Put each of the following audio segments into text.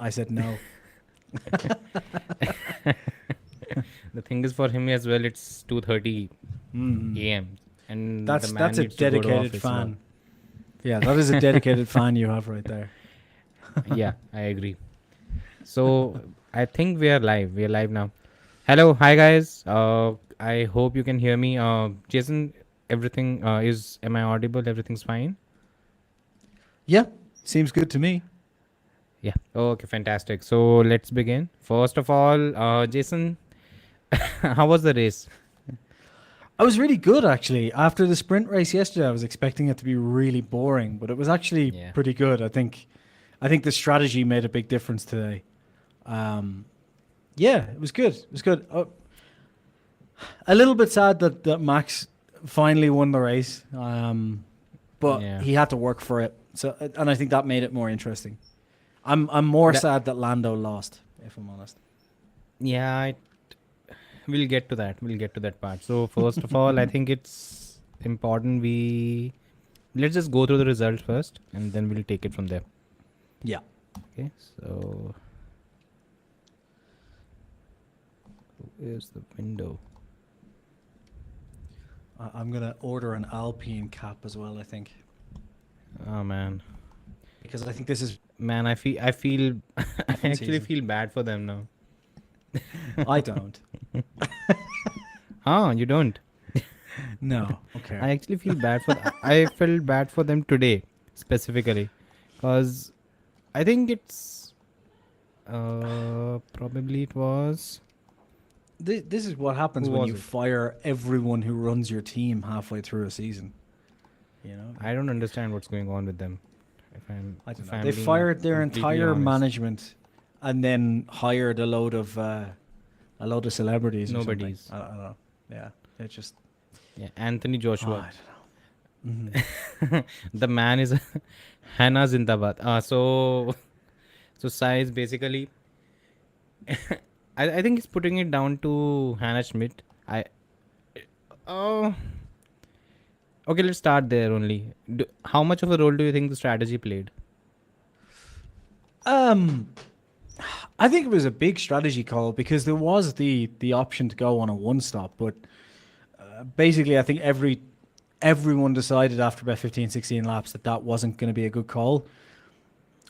I said no. The thing is, for him as well, it's 2:30 Mm. a.m. and the That's man a needs to go to dedicated office now. fan. Yeah, that is a dedicated fan you have right there. Yeah, I agree. So I think we are live. We are live now. Hello, hi guys. I hope you can hear me. Jason, everything is. Am I audible? Everything's fine. Yeah, seems good to me. Yeah. Okay, fantastic. So let's begin. First of all, Jason, how was the race? I was really good actually. After the sprint race yesterday, I was expecting it to be really boring, but it was actually Yeah. pretty good. I think the strategy made a big difference today. Um, yeah, it was good. It was good. A little bit sad that Max finally won the race, but Yeah. he had to work for it. So, and I think that made it more interesting. I'm more That. sad that Lando lost, if I'm honest. Yeah. We'll get to that. We'll get to that part. So first of all, I think it's important we let's just go through the results first, and then we'll take it from there. Yeah. Okay. So where's the window? I'm gonna order an Alpine cap as well. I think Oh man. because I think this is Man, I feel I F1 actually season. feel bad for them now. I don't. Ah, you don't. No. Okay. I actually feel bad for I felt bad for them today specifically because I think it's probably it was This is what happens who when was you it? fire everyone who runs your team halfway through a season. You know. I don't understand what's going on with them. I don't If know. I'm They being fired their completely entire honest. management, and then hired a load of celebrities or something. Nobody's. I don't know. Yeah, they just. Yeah, Anthony Oh, Joshua. I don't know. Mhm. The man is Hannah Zindabad. So size basically I think he's putting it down to Hannah Schmidt. I oh okay, let's start there only. How much of a role do you think the strategy played? Um, I think it was a big strategy call because there was the option to go on a one stop, but basically, I think everyone decided after about 15, 16 laps that wasn't going to be a good call.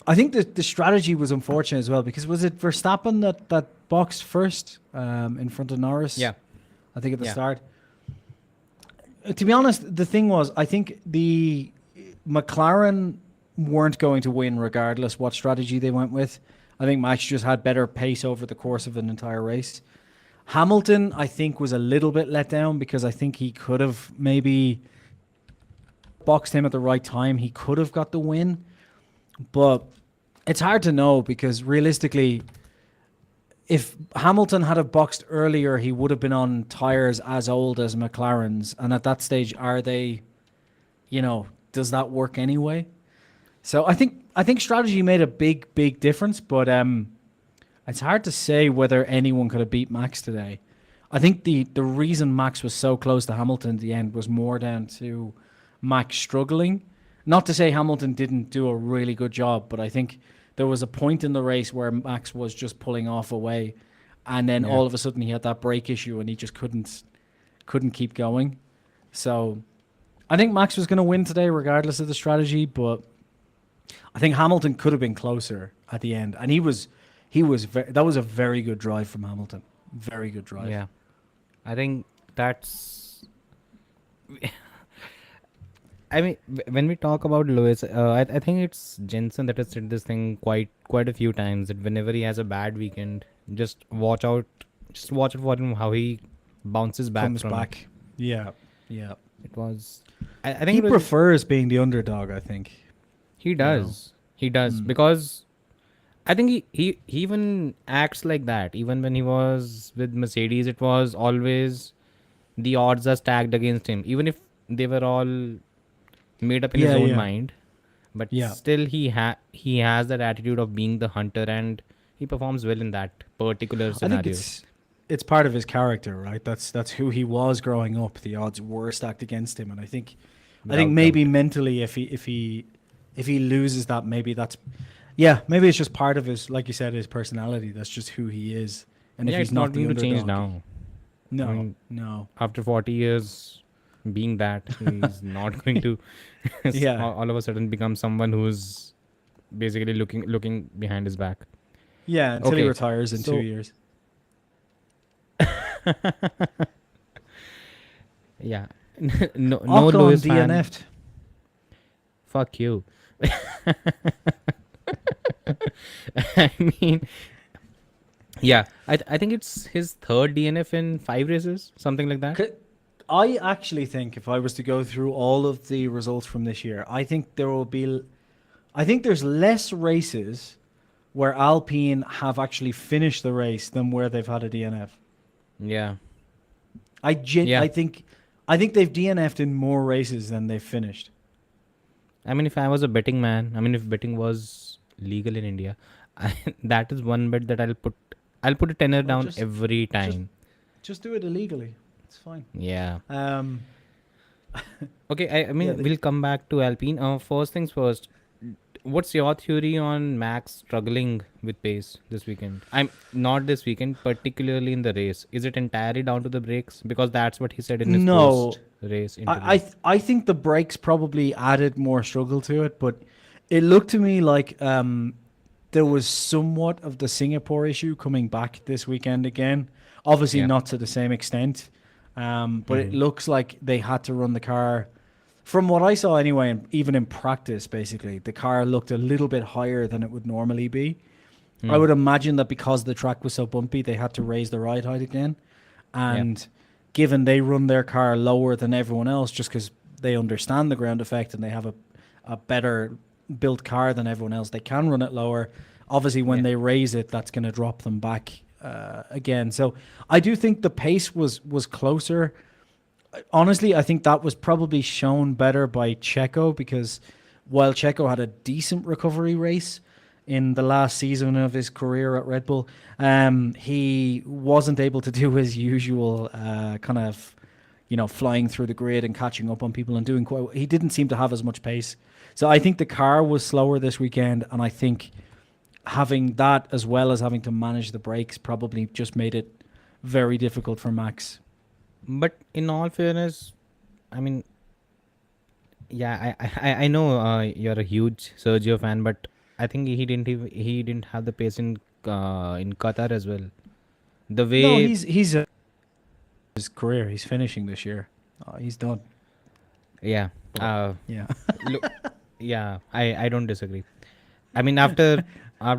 I think the strategy was unfortunate as well because was it Verstappen that boxed first in front of Norris? Yeah. I think at the Yeah. start. To be honest, the thing was, I think the McLaren weren't going to win regardless what strategy they went with. I think Max just had better pace over the course of an entire race. Hamilton, I think, was a little bit let down because I think he could have maybe boxed him at the right time. He could have got the win, but it's hard to know because realistically, if Hamilton had have boxed earlier, he would have been on tires as old as McLaren's, and at that stage, are they? Does that work anyway? So I think strategy made a big difference, but it's hard to say whether anyone could have beat Max today. I think the reason Max was so close to Hamilton at the end was more down to Max struggling. Not to say Hamilton didn't do a really good job, but I think there was a point in the race where Max was just pulling off away, and then Yeah. all of a sudden he had that brake issue and he just couldn't keep going. So I think Max was going to win today regardless of the strategy, but I think Hamilton could have been closer at the end, and that was a very good drive from Hamilton. Very good drive. Yeah. I think that's I mean, when we talk about Lewis, I think it's Jensen that has said this thing quite a few times that whenever he has a bad weekend, just watch out, just watch out for him how he bounces back Comes from it. back. Yeah. Yeah. It was, I think He it was, prefers being the underdog, I think. he know. does, he does Mm. because I think he even acts like that. Even when he was with Mercedes, it was always the odds are stacked against him, even if they were all made up in his Yeah, own yeah. mind. But Yeah. still, he has that attitude of being the hunter, and he performs well in that particular I scenario. think it's part of his character, right? That's who he was growing up. The odds were stacked against him, and I think without maybe doubt. mentally, if he loses that, maybe that's Yeah, maybe it's just part of his, like you said, his personality. That's just who he is. And if Yeah, he's it's not not the going to change underdog, now. I no, mean, no, after 40 years being that, he's not going to yeah, all of a sudden become someone who's basically looking behind his back. yeah, until he Okay, retires in 2 so years. yeah, no Ocon Lewis fan. DNF'd. Fuck you. I mean, yeah, I think it's his third DNF in 5 races, something like that. I actually think if I was to go through all of the results from this year, I think there will be. I think there's less races where Alpine have actually finished the race than where they've had a DNF. Yeah, I gen- yeah. I think they've DNF'd in more races than they've finished. I mean, if I was a betting man, I mean, if betting was legal in India, that is one bet that I'll put a tenner Well, down every just time. just do it illegally. It's fine. Yeah. Um, Okay. I yeah, mean, we'll come back to Alpine. First things first. What's your theory on Max struggling with pace this weekend? I'm not this weekend, particularly in the race. Is it entirely down to the brakes? Because that's what he said in his no, post-race interview. I think the brakes probably added more struggle to it, but it looked to me like there was somewhat of the Singapore issue coming back this weekend again. Obviously, Yeah. not to the same extent, but it Mm-hmm. looks like they had to run the car. From what I saw anyway, and even in practice, basically, the car looked a little bit higher than it would normally be. I Mm. would imagine that because the track was so bumpy, they had to raise the ride height again. Yeah. And given they run their car lower than everyone else just because they understand the ground effect and they have a better built car than everyone else, they can run it lower. Obviously, when Yeah. they raise it, that's going to drop them back again. So I do think the pace was closer. Honestly, I think that was probably shown better by Checo because while Checo had a decent recovery race in the last season of his career at Red Bull, he wasn't able to do his usual kind of, flying through the grid and catching up on people and doing quite. He didn't seem to have as much pace. So I think the car was slower this weekend, and I think having that as well as having to manage the brakes probably just made it very difficult for Max. But in all fairness, I mean, yeah, I know you're a huge Sergio fan, but I think he didn't have the pace in Qatar as well. The No, way, he's his career. He's finishing this year. He's done. yeah, But, uh, yeah. look, yeah, I don't disagree. I mean, after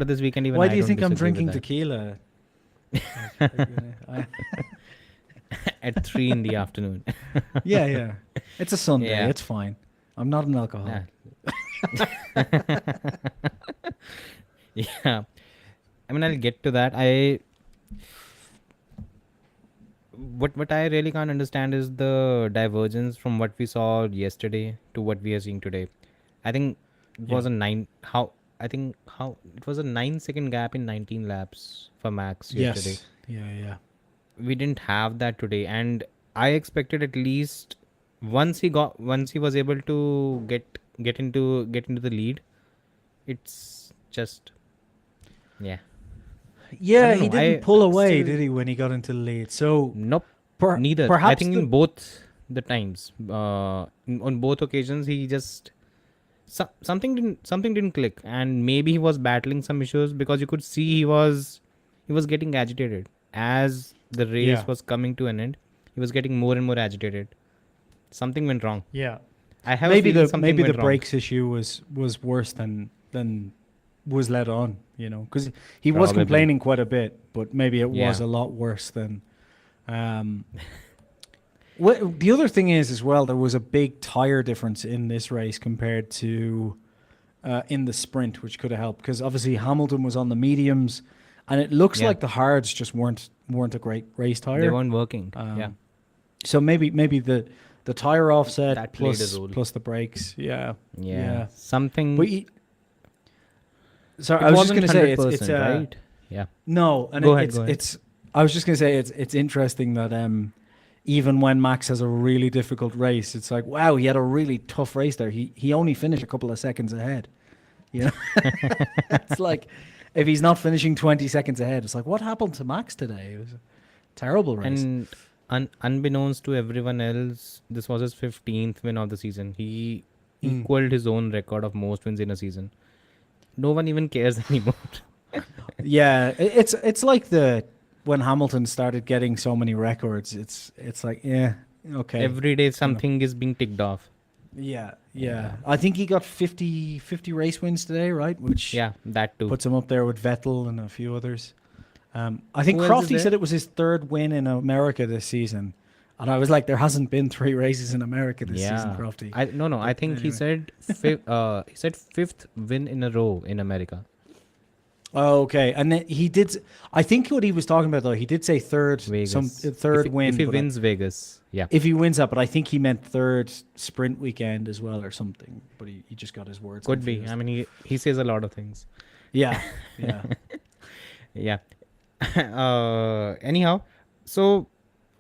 this weekend, even Why I do you don't think I'm disagree with drinking that. tequila? At 3 in the afternoon. Yeah, yeah. It's a Sunday. Yeah. It's fine. I'm not an alcoholic. Yeah. I mean, I'll get to that. What I really can't understand is the divergence from what we saw yesterday to what we are seeing today. I think it was Yeah. it was a 9 second gap in 19 laps for Max yesterday. Yes. Yeah, yeah. We didn't have that today, and I expected at least once he was able to get into the lead. It's just, yeah. I Yeah, don't he know. didn't pull away, Still, did he, when he got into the lead? So nope. Neither. I perhaps think the in both the times, on both occasions, he just something didn't click, and maybe he was battling some issues because you could see he was getting agitated as the race yeah, was coming to an end. He was getting more and more agitated. Something went wrong. yeah. I have a Maybe feeling something maybe the went wrong. brakes issue was worse than was let on, because he was Probably. complaining quite a bit, but maybe it was Yeah. a lot worse than. Um, the other thing is as well, there was a big tire difference in this race compared to in the sprint, which could have helped because obviously Hamilton was on the mediums, and it looks Yeah. like the hards just weren't a great race tire. They weren't working. Um, Yeah. So maybe the tire offset That played a plus role. plus the brakes, yeah. Yeah. Something. But sorry, It I was just wasn't going to say it's 100%, right? Yeah. no, and Go ahead. it's. I was just going to say it's interesting that even when Max has a really difficult race, it's like wow, he had a really tough race there. He only finished a couple of seconds ahead. You know, it's like if he's not finishing 20 seconds ahead, it's like what happened to Max today? It was a terrible race. And unbeknownst to everyone else, this was his 15th win of the season. He equaled his own record of most wins in a season. No one even cares anymore. Yeah, it's like the when Hamilton started getting so many records. It's like yeah, okay. Every day something is being ticked off. Yeah. I think he got 50 race wins today, right? Which Yeah, that too. puts him up there with Vettel and a few others. I think Who else is Crofty there? said it was his third win in America this season. And I was like, there hasn't been 3 races in America this season, Crofty. I think he anyway. said he said fifth win in a row in America. Oh, okay. And then he did, I think what he was talking about though, he did say third, Vegas. third if, win. If he but I- wins Vegas, yeah. if he wins that, but I think he meant third sprint weekend as well or something. But he just got his words. Could be. confused. I mean, he says a lot of things. Yeah. Yeah. Anyhow, so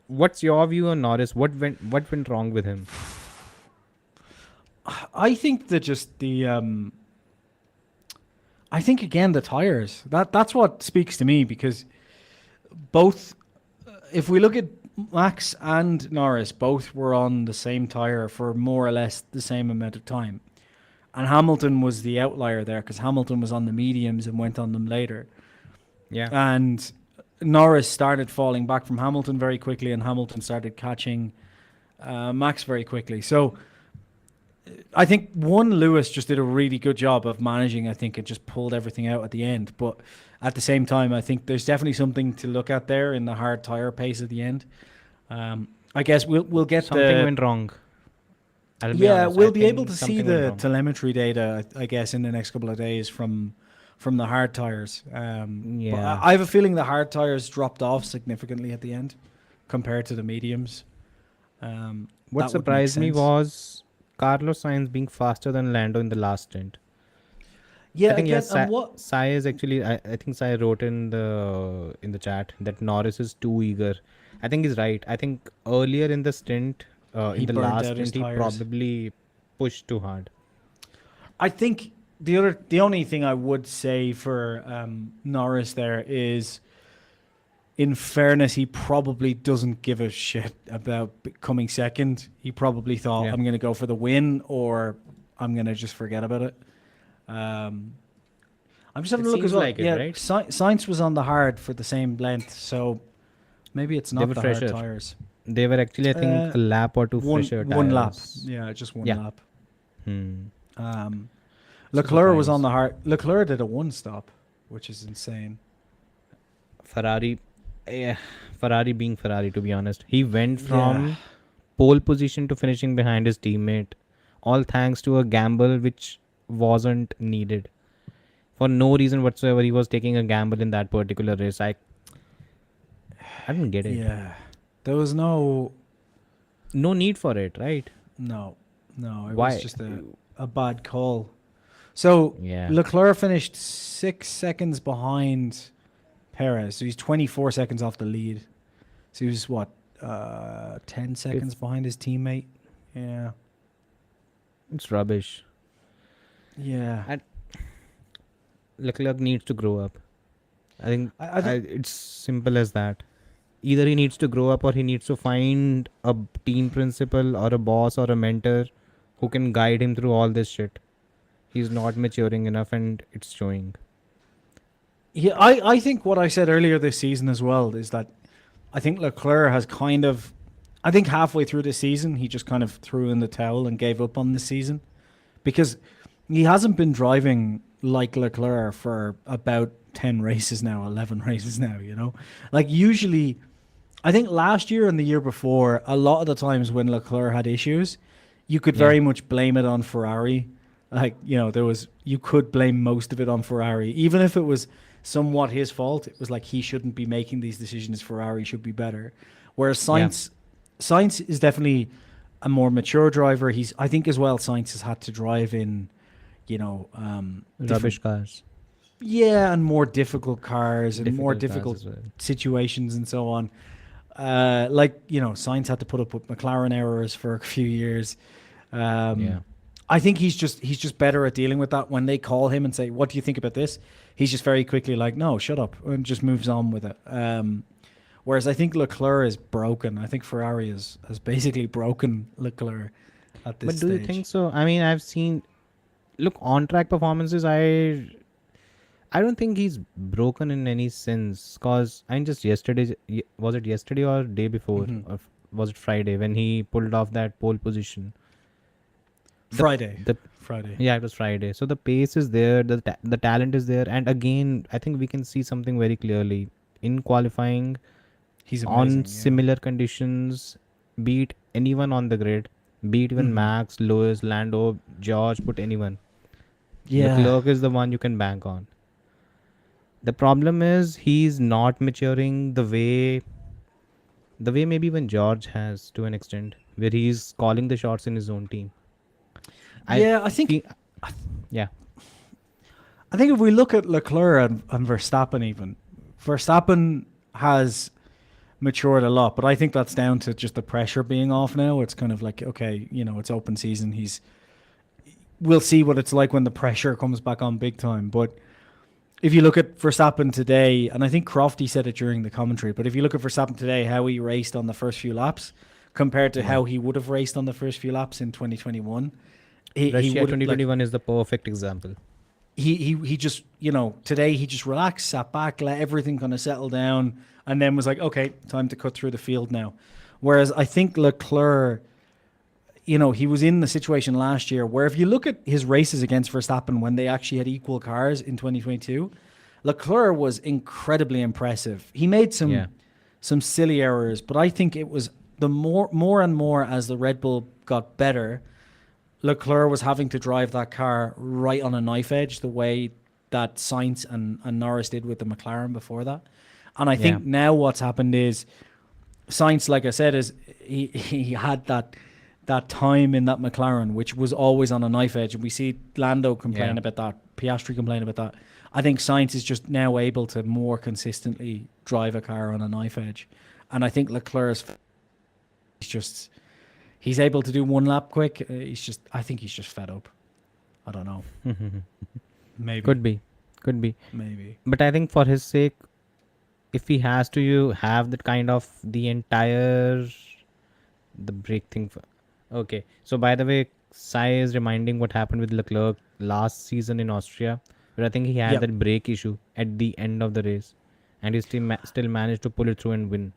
what's your view on Norris? What went wrong with him? I think that just I think again the tires. That's what speaks to me because both, if we look at Max and Norris, both were on the same tire for more or less the same amount of time, and Hamilton was the outlier there because Hamilton was on the mediums and went on them later, Yeah. and Norris started falling back from Hamilton very quickly, and Hamilton started catching Max very quickly. So I think Lewis just did a really good job of managing. I think it just pulled everything out at the end. But at the same time, I think there's definitely something to look at there in the hard tire pace at the end. I guess we'll get Something went wrong. I'll be yeah, honest, we'll I be think able to see something went the wrong. telemetry data, I guess, in the next couple of days from the hard tires. But Yeah. I have a feeling the hard tires dropped off significantly at the end compared to the mediums. What that would make surprised me sense. was Carlos Sainz being faster than Lando in the last stint. Yeah, I think again, yes, and what Sai is actually. I think Sai wrote in the chat that Norris is too eager. I think he's right. I think earlier in the stint, He in the burnt last out his stint, he tires. probably pushed too hard. I think the only thing I would say for Norris there is, in fairness, he probably doesn't give a shit about coming second. He probably thought, Yeah. I'm going to go for the win, or I'm going to just forget about it. I'm just having It a look as seems well. like it, yeah, right? Sainz was on the hard for the same length, so maybe it's They not were the hard fresher. tires. They were actually, I think, a lap or two One fresher lap. tires. Yeah, just one Yeah. lap. Hmm. Leclerc was on surprised. the hard. Leclerc did a one stop, which is insane. Ferrari, Ferrari being Ferrari, to be honest, he went from pole position to finishing behind his teammate, all thanks to a gamble which wasn't needed. For no reason whatsoever, he was taking a gamble in that particular race. I didn't get it. Yeah, there was no No need for it, right? no. It Why? was just a bad call. So Yeah. Leclerc finished 6 seconds behind Perez, so he's 24 seconds off the lead. So he was what, 10 seconds behind his teammate. Yeah, It's rubbish. yeah. Leclerc needs to grow up. I think I think it's simple as that. Either he needs to grow up or he needs to find a team principal or a boss or a mentor who can guide him through all this shit. He's not maturing enough and it's showing. Yeah, I think what I said earlier this season as well is that I think Leclerc has kind of, I think halfway through the season, he just kind of threw in the towel and gave up on the season because he hasn't been driving like Leclerc for about 10 races now, 11 races now, you know? Like usually, I think last year and the year before, a lot of the times when Leclerc had issues, you could very much blame it on Ferrari. Like, you know, you could blame most of it on Ferrari. Even if it was somewhat his fault, it was like he shouldn't be making these decisions. Ferrari should be better. Whereas Sainz is definitely a more mature driver. I think as well, Sainz has had to drive in, you know, Rubbish cars. yeah, and more difficult cars and more cars difficult as well. situations and so on. Like, you know, Sainz had to put up with McLaren errors for a few years. Yeah. I think he's just better at dealing with that. When they call him and say, "What do you think about this?" He's just very quickly like, "No, shut up," and just moves on with it. Whereas I think Leclerc is broken. I think Ferrari has basically broken Leclerc at this But stage. do you think so? I mean, I've seen look on track performances. I don't think he's broken in any sense. Cause I mean, just yesterday, was it yesterday or day before, Mhm. or was it Friday when he pulled off that pole position? Friday. The Friday. Yeah, it was Friday. So the pace is there, the talent is there, and again, I think we can see something very clearly in qualifying He's on amazing. similar conditions. Beat anyone on the grid, beat even Mhm. Max, Lewis, Lando, George, put anyone. Yeah. Leclerc is the one you can bank on. The problem is he's not maturing the way maybe even George has to an extent, where he's calling the shots in his own team. I Yeah, I think feel, yeah, I think if we look at Leclerc and Verstappen, even Verstappen has matured a lot, but I think that's down to just the pressure being off now. It's kind of like, okay, it's open season. We'll see what it's like when the pressure comes back on big time. But if you look at Verstappen today, and I think Crofty said it during the commentary, but if you look at Verstappen today, how he raced on the first few laps compared to yeah. how he would have raced on the first few laps in 2021, he Russia would like 2021 is the perfect example. he just today he just relaxed, sat back, let everything kind of settle down, and then was like, okay, time to cut through the field now. Whereas I think Leclerc, he was in the situation last year where if you look at his races against Verstappen when they actually had equal cars in 2022, Leclerc was incredibly impressive. He made Yeah. some silly errors, but I think it was the more and more as the Red Bull got better, Leclerc was having to drive that car right on a knife edge the way that Sainz and Norris did with the McLaren before that. And I think now what's happened is Sainz, like I said, is he had that time in that McLaren, which was always on a knife edge. And we see Lando complain about that, Piastri complain about that. I think Sainz is just now able to more consistently drive a car on a knife edge. And I think Leclerc's he's able to do one lap quick. I think he's just fed up. I don't know. Maybe. Could be. Maybe. But I think for his sake, if he has to have that kind of the entire the brake thing. Okay. So by the way, Sai is reminding what happened with Leclerc last season in Austria, where I think he had Yep. that brake issue at the end of the race, and he still managed to pull it through and win.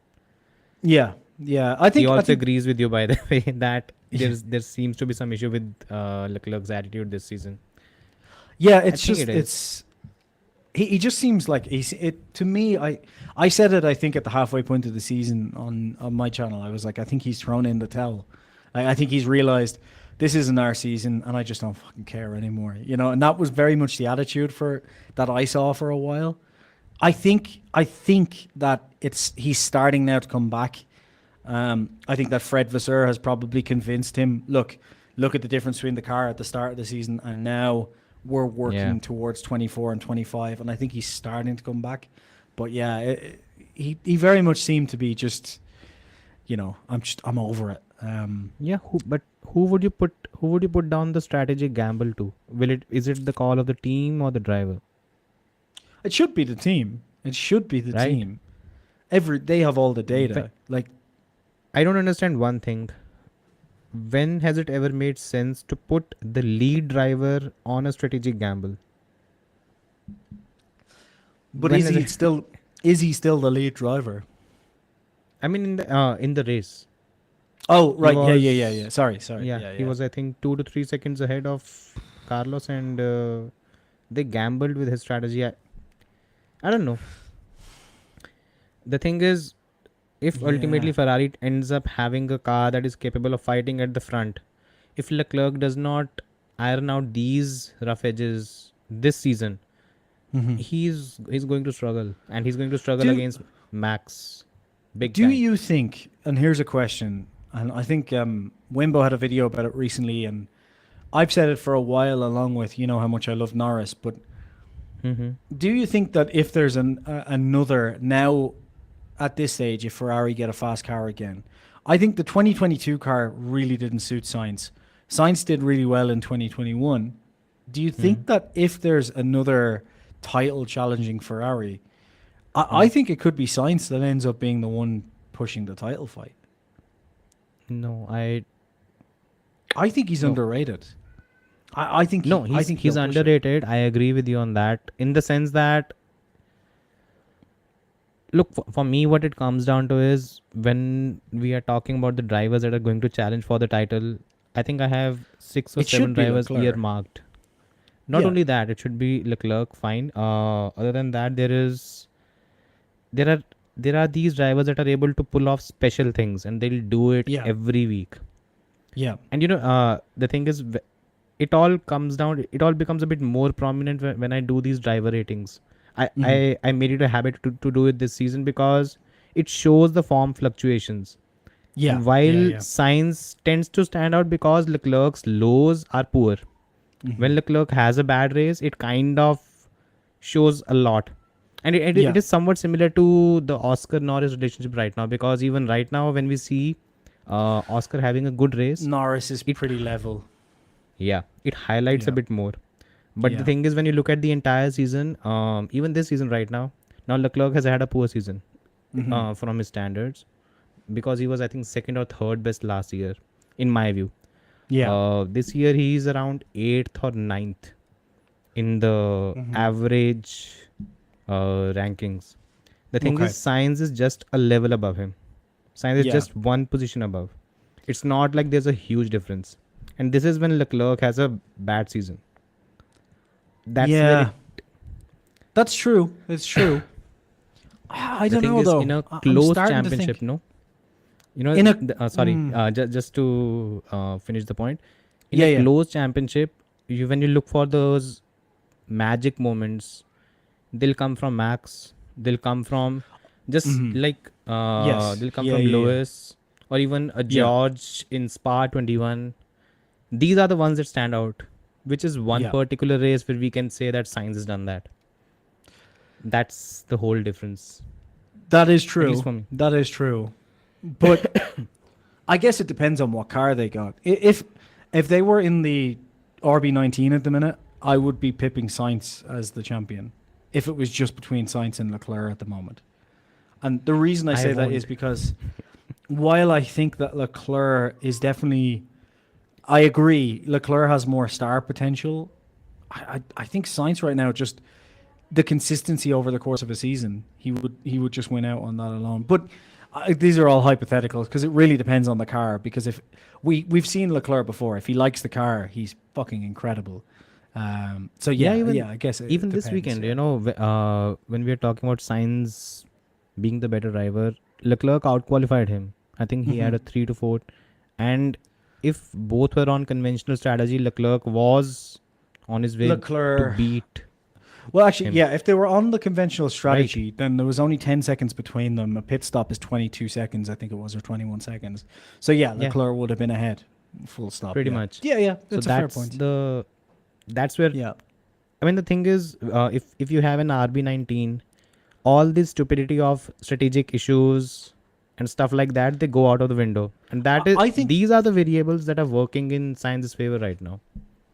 Yeah. Yeah. I He think. also agrees with you, by the way, that there seems to be some issue with Leclerc's attitude this season. Yeah. I think it is. He just seems like to me. I said it. I think at the halfway point of the season on my channel, I was like, I think he's thrown in the towel. I think he's realized this isn't our season, and I just don't fucking care anymore. And that was very much the attitude that I saw for a while. I think that he's starting now to come back. I think that Fred Vasseur has probably convinced him. Look at the difference between the car at the start of the season and now. We're working towards 24 and 25, and I think he's starting to come back. But yeah, he very much seemed to be just, I'm over it. Yeah, who would you put down the strategic gamble to? Is it the call of the team or the driver? It should be the team. It should be the Right. team. They have all the data. Like, I don't understand one thing. When has it ever made sense to put the lead driver on a strategic gamble? but When is has he it- still the lead driver? I mean, in the race. Oh, right. was- Yeah. Sorry. Yeah, he was, I think, 2 to 3 seconds ahead of Carlos, and they gambled with his strategy. I don't know. The thing is, if ultimately Yeah. Ferrari ends up having a car that is capable of fighting at the front, if Leclerc does not iron out these rough edges this season, Mhm. he's going to struggle, and he's going to struggle Do- against Max. Big Do time. you think, and here's a question, and I think Wimbo had a video about it recently, and I've said it for a while along with, how much I love Norris, but do you think that if there's another, now at this stage, if Ferrari get a fast car again, I think the 2022 car really didn't suit Sainz. Sainz did really well in 2021. Do you think that if there's another title challenging Ferrari, I think it could be Sainz that ends up being the one pushing the title fight? No, I think he's no. underrated. I think No, I think he's he'll push it. underrated. I agree with you on that. In the sense that, look, for me, what it comes down to is when we are talking about the drivers that are going to challenge for the title, I think I have 6 or It 7 should be drivers Leclerc. earmarked. Not Yeah. only that, it should be Leclerc, fine. Other than that, there are there are these drivers that are able to pull off special things, and they'll do it Yeah. every week. Yeah. And the thing is, it all becomes a bit more prominent when I do these driver ratings. I made it a habit to do it this season because it shows the form fluctuations. Yeah. And while yeah. Sainz tends to stand out because Leclerc's lows are poor. When Leclerc has a bad race, it kind of shows a lot. And Yeah. it is somewhat similar to the Oscar Norris relationship right now, because even right now, when we see Oscar having a good race, Norris is it pretty level. it highlights a Yeah. bit more. But the Yeah. thing is, when you look at the entire season, even this season right now Leclerc has had a poor season from his standards, because he was, I think, second or third best last year, in my view. Yeah. This year he's around 8th or ninth in the average rankings. The thing Okay. is, Sainz is just a level above him. Sainz is Yeah. just one position above. It's not like there's a huge difference. And this is when Leclerc has a bad season. That's where yeah. That's true. It's true. I the don't thing know is, though. in a I'm close starting to championship, think no? You know, in a sorry, just to finish the point. In Yeah, a yeah. close championship, when you look for those magic moments, they'll come from Max. They'll come from just like Yes. they'll come Yeah, from yeah, yeah. Lewis, or even a Yeah. George in Spa 21. These are the ones that stand out, which is one Yeah. particular race where we can say that Sainz has done that. That's the whole difference, That is at true. least for me. That is true. But I guess it depends on what car they got. If they were in the RB19 at the minute, I would be pipping Sainz as the champion. If it was just between Sainz and Leclerc at the moment. And the reason I I say that is won't. because while I think that Leclerc is definitely, I agree, Leclerc has more star potential. I think Sainz right now, just the consistency over the course of a season, he would just win out on that alone. But these are all hypotheticals because it really depends on the car. Because if we've seen Leclerc before, if he likes the car, he's fucking incredible. So even I guess it even this depends, weekend, yeah. when we are talking about Sainz being the better driver, Leclerc outqualified him. I think he had a 3 to 4, and if both were on conventional strategy, Leclerc was on his way to Leclerc. beat Well, actually, him. yeah. If they were on the conventional strategy, then there was only 10 seconds between them. A pit stop is 22 seconds, I think it was, or 21 seconds. So yeah, Yeah. Leclerc would have been ahead. Full stop. Pretty yeah. much. Yeah, yeah. So That's a fair point. that's where Yeah. I mean, the thing is, if you have an RB19, all this stupidity of strategic issues and stuff like that, they go out of the window. And I think these are the variables that are working in Sainz's favor right now.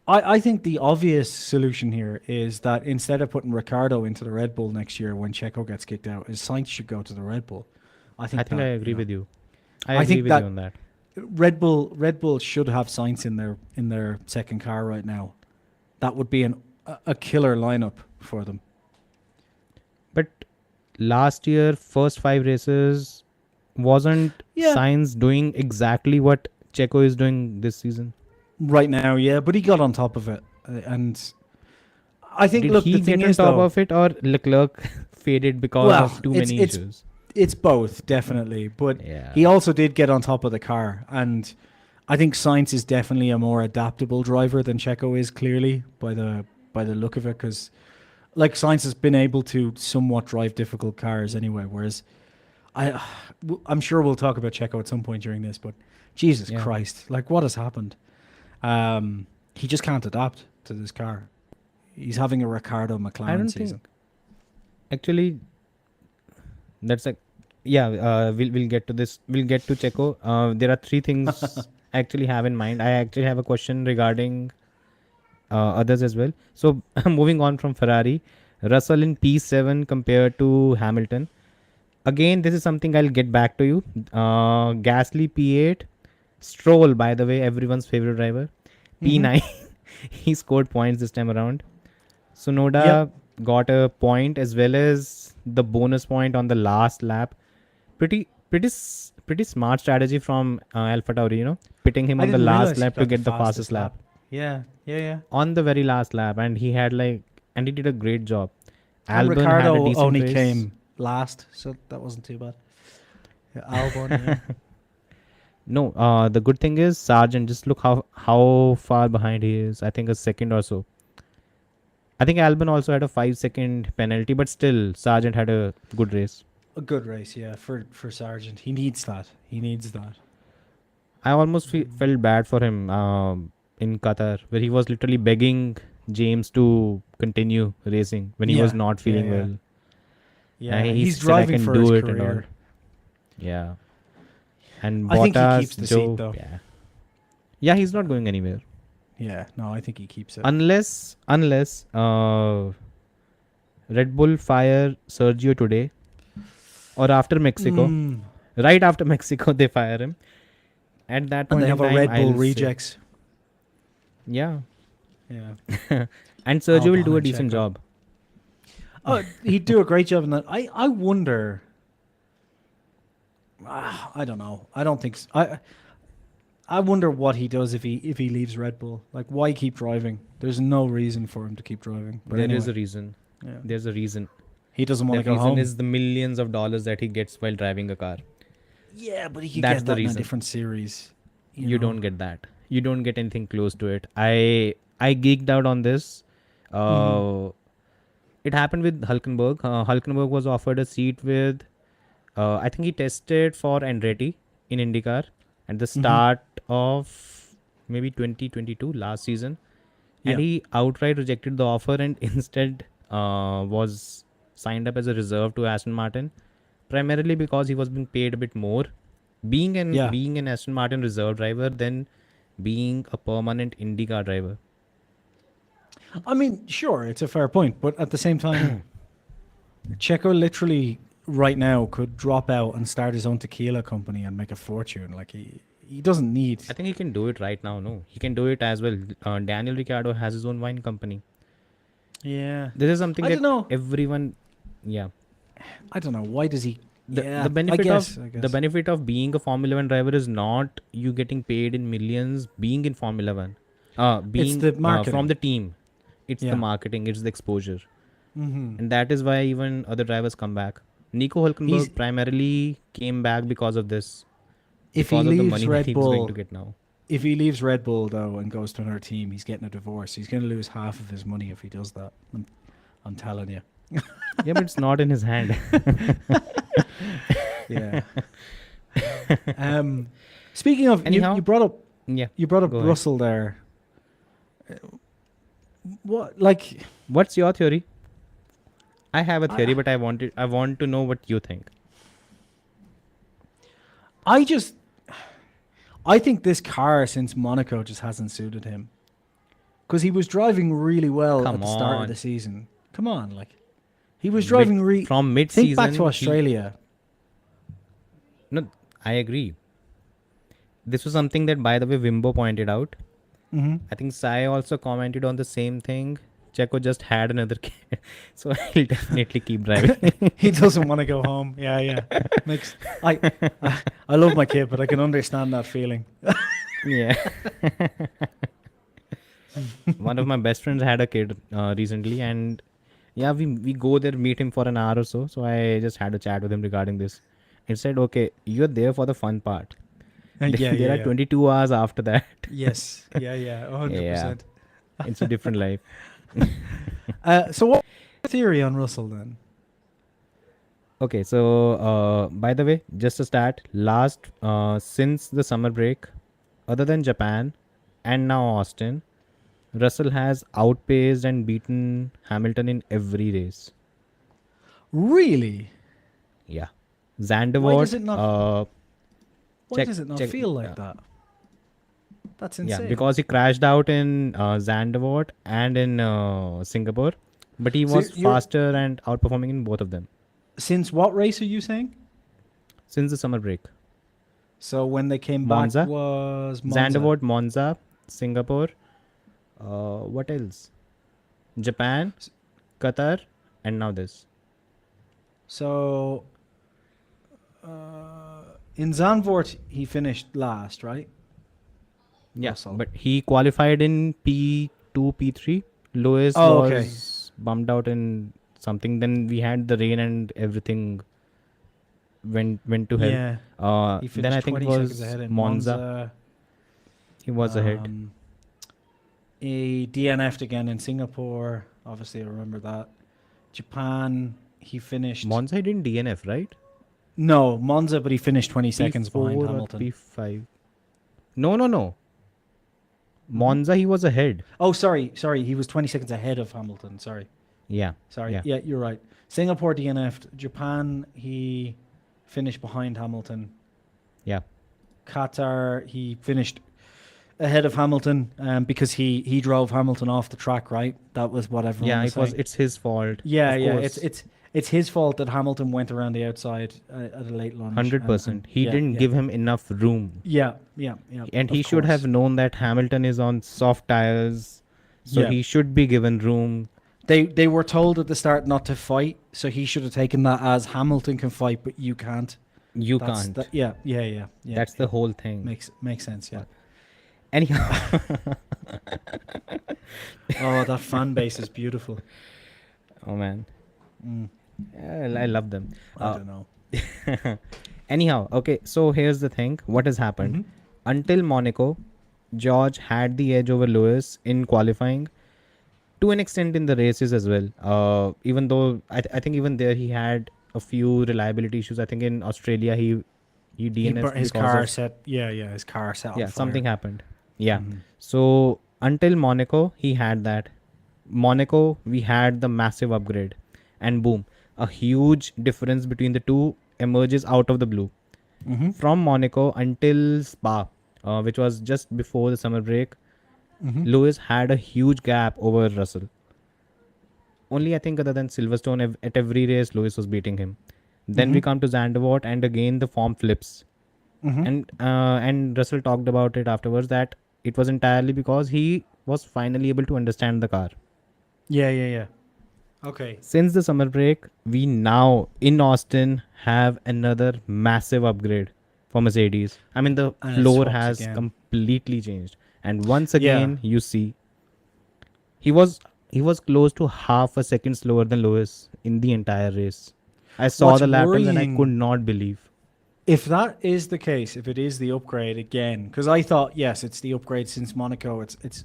I think the obvious solution here is that instead of putting Ricardo into the Red Bull next year when Checo gets kicked out, is Sainz should go to the Red Bull. I think I that, agree with you. I I agree think with that you on that. Red Bull should have Sainz in their second car right now. That would be a killer lineup for them. But last year, first 5 races, wasn't Yeah. Sainz doing exactly what Checo is doing this season? Right now, yeah, but he got on top of it, and I think. Did Look, he the thing get on is, top though, of it, or Leclerc faded because Well, of too it's- many it's- issues? it's both definitely, but Yeah. he also did get on top of the car, and I think Sainz is definitely a more adaptable driver than Checo is, clearly by the look of it, because like Sainz has been able to somewhat drive difficult cars anyway, whereas I'm sure we'll talk about Checo at some point during this, but Jesus Yeah. Christ, like what has happened? He just can't adapt to this car. He's having a Ricardo I McLaren don't season. think. Actually, that's a we'll get to this. We'll get to Checo. There are 3 things actually have in mind. I actually have a question regarding others as well. So moving on from Ferrari, Russell in P7 compared to Hamilton. Again, this is something I'll get back to you. Gasly P8, Stroll, by the way, everyone's favorite driver, Mm-hmm. P9. He scored points this time around. Yep. Sonoda got a point as well as the bonus point on the last lap. Pretty smart strategy from Alpha Tauri, pitting him I on the didn't last realize he lap to got the get the fastest fastest lap. lap. Yeah, yeah, yeah. On the very last lap, and he did a great job. And Albon had a Ricardo decent only race. came last, so that wasn't too bad. Yeah, Albon, yeah. No, the good thing is Sargent. Just look how far behind he is. I think a second or so. I think Albon also had a 5 second penalty, but still Sargent had a good race. A good race, yeah, for Sargent. He needs that. He needs that. I almost felt bad for him in Qatar, where he was literally begging James to continue racing when he was Yeah, not yeah, feeling yeah. well. Yeah, He he's said, "I driving can for do his it," and all. career. Yeah. And I think he keeps Bottas, the Joe, seat though. yeah, he's not going anywhere Yeah, no, I think he keeps it. unless Red Bull fire Sergio today or after Mexico. Mm. Right after Mexico, they fire him. At that And point they in have a time, Red Bull I'll say, rejects. yeah. Yeah. And Sergio will Albon do a and decent Checo. job. Oh, he'd do a great job in that. I wonder. I don't know. I don't think. I wonder what he does if he leaves Red Bull. Like, why keep driving? There's no reason for him to keep driving. But There is anyway, a reason. yeah. There's a reason. He doesn't want That to go reason home. is the millions of dollars that he gets while driving a car. Yeah, but he could That's get the that in a reason. different series. You know? don't get that. You don't get anything close to it. I geeked out on this. It happened with Hulkenberg. Hulkenberg was offered a seat with, I think he tested for Andretti in IndyCar at the start of maybe 2022 last season, and Yeah. he outright rejected the offer and instead was signed up as a reserve to Aston Martin, primarily because he was being paid a bit more, being Yeah. an Aston Martin reserve driver than being a permanent IndyCar driver. I mean, sure, it's a fair point, but at the same time, Checo literally right now could drop out and start his own tequila company and make a fortune. Like he doesn't need. I think he can do it right now. No, he can do it as well. Daniel Ricciardo has his own wine company. Yeah. This is something I that don't know. everyone, yeah. I don't know. Why does he? The, Yeah, the benefit I guess. the benefit of being a Formula One driver is not you getting paid in millions being in Formula One. Being the from marketing. the team, it's Yeah. the marketing, it's the exposure, Mm-hmm. and that is why even other drivers come back. Nico Hulkenberg He's- primarily came back because of this, If he because of the leaves money that Red he was going Bull, to get now. if he leaves Red Bull though and goes to another team, he's getting a divorce. He's going to lose half of his money if he does that. I'm telling you. Yeah, but it's not in his hand. Yeah. Speaking of, Anyhow, you brought up Yeah. Go ahead. Russell there. What like? What's your theory? I have a I- theory, but I want to know what you think. I think this car since Monaco just hasn't suited him. Because he was driving really well Come at the start of on. the season. Come on, like he was driving From Think mid-season. back to Australia. No, I agree. This was something that, by the way, Wimbo pointed out. Mm-hmm. I think Sai also commented on the same thing. Checo just had another kid, so he'll definitely keep driving. He doesn't want to go home. Yeah, yeah. I love my kid, but I can understand that feeling. Yeah. One of my best friends had a kid recently, and yeah, we go there, meet him for an hour or so. So I just had a chat with him regarding this. He said, "Okay, you're there for the fun part. There are 22 hours after that. Yes. Yeah, yeah. 100%. It's a different life." So what's your theory on Russell then? Okay, so by the way, just a stat. Since the summer break, other than Japan and now Austin, Russell has outpaced and beaten Hamilton in every race. Really? Yeah. Zandvoort. Why does it not check- feel like that? That's Yeah, insane. because he crashed out in Zandvoort and in Singapore, but he So was you're faster and outperforming in both of them since what race are you saying? since the summer break. So when they came back Monza, was Monza. Zandvoort, Monza, Singapore. What else? Japan, S- Qatar, and now this. So in Zandvoort he finished last, right? Yeah, Russell. but he qualified in P2, P3. Lewis Oh, okay. was bummed out in something. Then we had the rain and everything went to hell. Yeah, he Then I finished think it 20 seconds was ahead in Monza. Monza. He was ahead. He DNF'd again in Singapore. Obviously, I remember that. Japan, he finished. Monza he didn't DNF, right? No, Monza, but he finished 20 seconds behind P4 or Hamilton. P5. No. Mhm. Monza he was ahead. Oh, sorry. He was 20 seconds ahead of Hamilton. Sorry. Yeah. Yeah, Yeah. you're right. Singapore DNF'd. Japan, he finished behind Hamilton. Yeah. Qatar, he finished ahead of Hamilton because he drove Hamilton off the track, right? That was what everyone Yeah, was saying. it's his fault. Yeah, Of yeah. course. It's his fault that Hamilton went around the outside at a late lunge. 100%. He yeah, didn't yeah. give him enough room. Yeah. And he of should course. have known that Hamilton is on soft tires. So Yeah. he should be given room. They were told at the start not to fight, so he should have taken that as Hamilton can fight, but you can't. You That's can't. Yeah. That's the whole thing. Makes sense. Yeah. Anyhow. Oh, that fan base is beautiful. Oh, man. Mm, Yeah, I love them. I don't know. Anyhow, okay, so here's the thing. What has happened? Mhm. Until Monaco, George had the edge over Lewis in qualifying to an extent in the races as well. Even though I think even there he had a few reliability issues. I think in Australia he He DNF'd burnt his because car of, set. Yeah, his car set. yeah, on something fire. happened. Yeah. Mhm. So until Monaco, he had that. Monaco, we had the massive upgrade, and boom, a huge difference between the two emerges out of the blue. Mhm. From Monaco until Spa, which was just before the summer break, Mhm. Lewis had a huge gap over Russell. Only I think other than Silverstone, at every race, Lewis was beating him. Then we Mhm. come to Zandvoort, and again the form flips. Mhm. And Russell talked about it afterwards that it was entirely because he was finally able to understand the car. Yeah. Okay. Since the summer break, we now in Austin have another massive upgrade for Mercedes. I mean, the And it floor swaps has again. completely changed, and once Yeah. again, you see, he was close to half a second slower than Lewis in the entire race. I saw What's the lap times and I worrying- could not believe. If that is the case, if it is the upgrade again, because I thought yes, it's the upgrade since Monaco. It's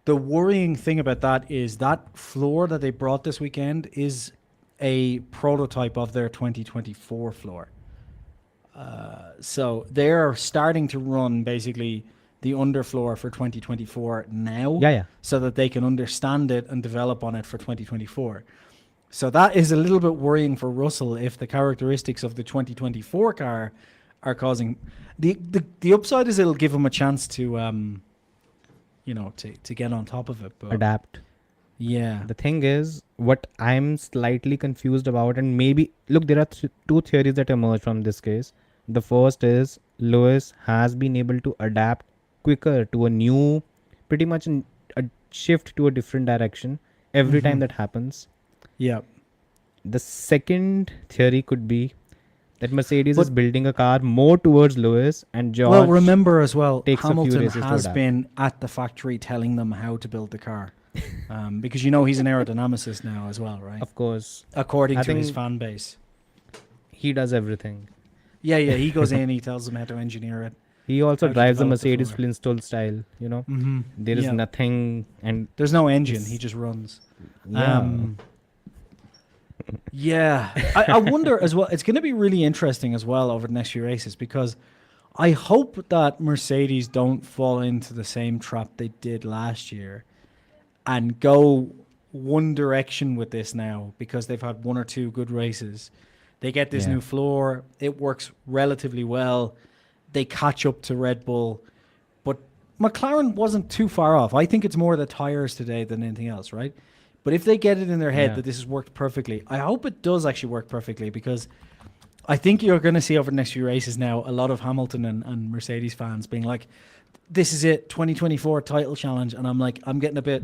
the worrying thing about that is that floor that they brought this weekend is a prototype of their 2024 floor. So they're starting to run basically the underfloor for 2024 now, Yeah. so that they can understand it and develop on it for 2024. So that is a little bit worrying for Russell if the characteristics of the 2024 car are causing the upside is it'll give him a chance to to get on top of it. But Adapt. yeah, The thing is, what I'm slightly confused about, and maybe look, there are two theories that emerge from this case. The first is Lewis has been able to adapt quicker to a new, pretty much a shift to a different direction every time Mhm. that happens. yeah. The second theory could be that Mercedes is But- building a car more towards Lewis, and George. Well, remember as well, takes a few Hamilton races to has adapt. been at the factory telling them how to build the car, because he's an aerodynamicist now as well, right? Of course, According I to his think- fan base. he does everything. Yeah, he goes in, he tells them how to engineer it. He also How to drives the develop the Mercedes floor. Flintstone style, Mm-hmm. There is nothing, and There's no engine. It's- He just runs. yeah. Yeah. I wonder as well. It's going to be really interesting as well over the next few races because I hope that Mercedes don't fall into the same trap they did last year and go one direction with this now because they've had one or two good races. They get this Yeah. new floor. It works relatively well. They catch up to Red Bull, but McLaren wasn't too far off. I think it's more the tires today than anything else, right? But if they get it in their head Yeah. that this has worked perfectly, I hope it does actually work perfectly, because I think you're going to see over the next few races now a lot of Hamilton and Mercedes fans being like, this is it, 2024 title challenge. And I'm like, I'm getting a bit...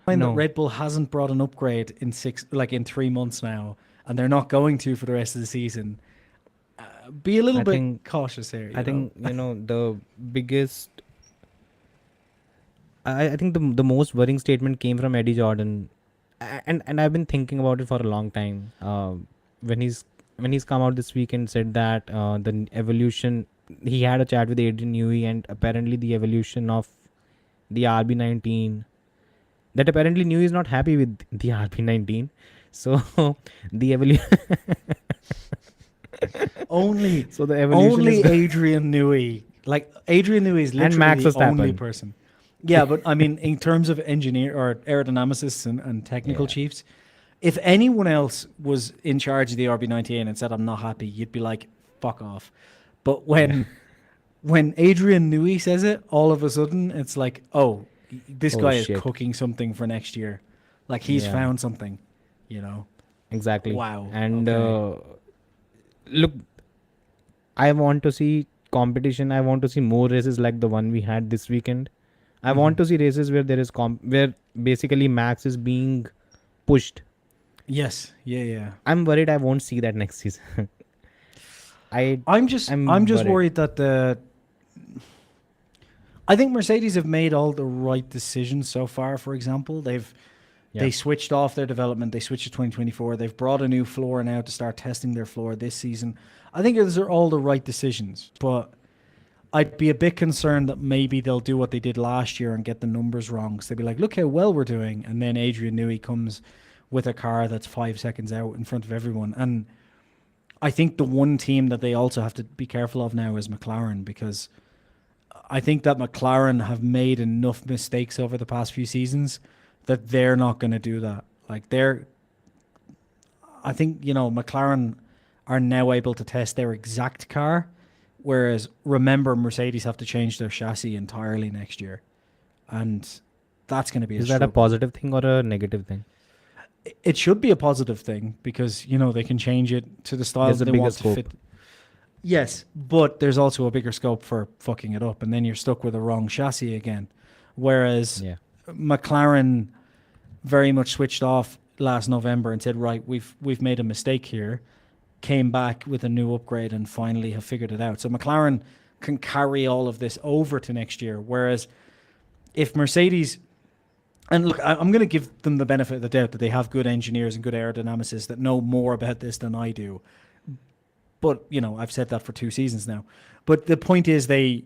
Find that No, Red Bull hasn't brought an upgrade in in 3 months now, and they're not going to for the rest of the season. Be a little I bit think cautious here. I think the biggest. I think the most worrying statement came from Eddie Jordan, and I've been thinking about it for a long time. When he's come out this week and said that the evolution, he had a chat with Adrian Newey, and apparently the evolution of the RB19, that apparently Newey is not happy with the RB19, so the evolution. only So the evolution only is Adrian Newey. Like, Adrian Newey is and literally Max the only Verstappen. person. Yeah, but I mean, in terms of engineer or aerodynamicists and technical Yeah. chiefs, if anyone else was in charge of the RB98 and said, I'm not happy, you'd be like, fuck off. But when Adrian Newey says it, all of a sudden it's like, oh, this Oh, guy is shit. cooking something for next year. Like, he's Yeah. found something, you know? Exactly. Wow. And Okay. look, I want to see competition. I want to see more races like the one we had this weekend. I want to see races where there is where basically Max is being pushed. Yes. Yeah. I'm worried I won't see that next season. I'm just I'm worried. worried. That I think Mercedes have made all the right decisions so far. For example, they Yeah. switched off their development. They switched to 2024. They've brought a new floor now to start testing their floor this season. I think those are all the right decisions, but I'd be a bit concerned that maybe they'll do what they did last year and get the numbers wrong. So they'll be like, look how well we're doing. And then Adrian Newey comes with a car that's 5 seconds out in front of everyone. And I think the one team that they also have to be careful of now is McLaren, because I think that McLaren have made enough mistakes over the past few seasons that they're not going to do that. Like, I think, McLaren are now able to test their exact car, whereas remember, Mercedes have to change their chassis entirely next year, and that's going to be Is that a positive thing or a negative thing? It should be a positive thing, because they can change it to the style There's that a they bigger want scope. to fit. Yes, but there's also a bigger scope for fucking it up, and then you're stuck with a wrong chassis again. Whereas Yeah. McLaren very much switched off last November and said, right, we've made a mistake here, came back with a new upgrade and finally have figured it out. So McLaren can carry all of this over to next year. Whereas if Mercedes, and look, I'm going to give them the benefit of the doubt that they have good engineers and good aerodynamicists that know more about this than I do. But, I've said that for 2 seasons now. But the point is they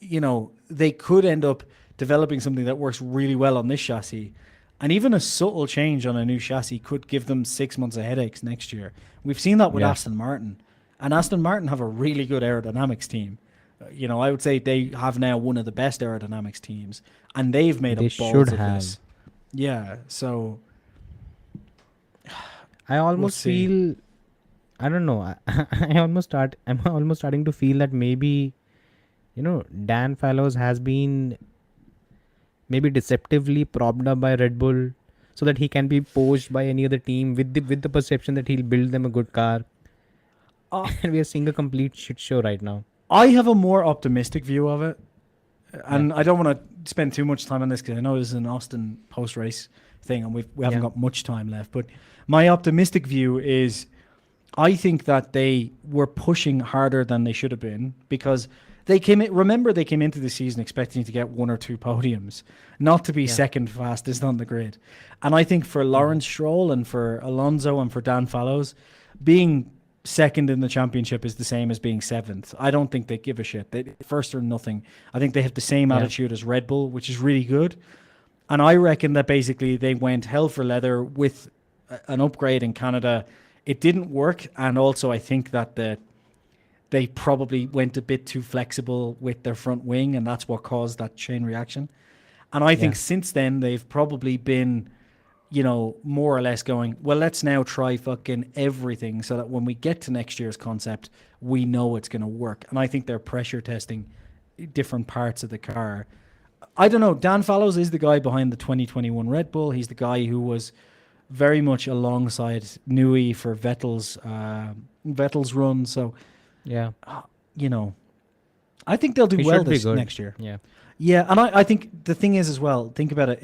could end up developing something that works really well on this chassis. And even a subtle change on a new chassis could give them 6 months of headaches next year. We've seen that with Yeah. Aston Martin. And Aston Martin have a really good aerodynamics team. I would say they have now one of the best aerodynamics teams. And they've made They a balls should of have. this. Yeah, so... I almost see. feel, I don't know. I'm almost starting to feel that maybe, Dan Fallows has been maybe deceptively propped up by Red Bull so that he can be poached by any other team with the perception that he'll build them a good car. Uh, And we are seeing a complete shit show right now. I have a more optimistic view of it. And I don't want to spend too much time on this because I know this is an Austin post-race thing and we haven't got much time left. But my optimistic view is I think that they were pushing harder than they should have been, because they came into the season expecting to get 1 or 2 podiums, not to be second fastest on the grid. And I think for Lawrence Stroll and for Alonso and for Dan Fallows, being second in the championship is the same as being 7th. I don't think they give a shit. They first or nothing. I think they have the same attitude as Red Bull, which is really good. And I reckon that basically they went hell for leather with an upgrade in Canada. It didn't work, and also I think that they probably went a bit too flexible with their front wing, and that's what caused that chain reaction. And I think since then they've probably been, more or less going, well, let's now try fucking everything so that when we get to next year's concept, we know it's going to work. And I think they're pressure testing different parts of the car. I don't know. Dan Fallows is the guy behind the 2021 Red Bull. He's the guy who was very much alongside Nui for Vettel's run. So, Yeah, you know, I think they'll do he well should be this good. next year. Yeah, Yeah, and I think the thing is as well, think about it.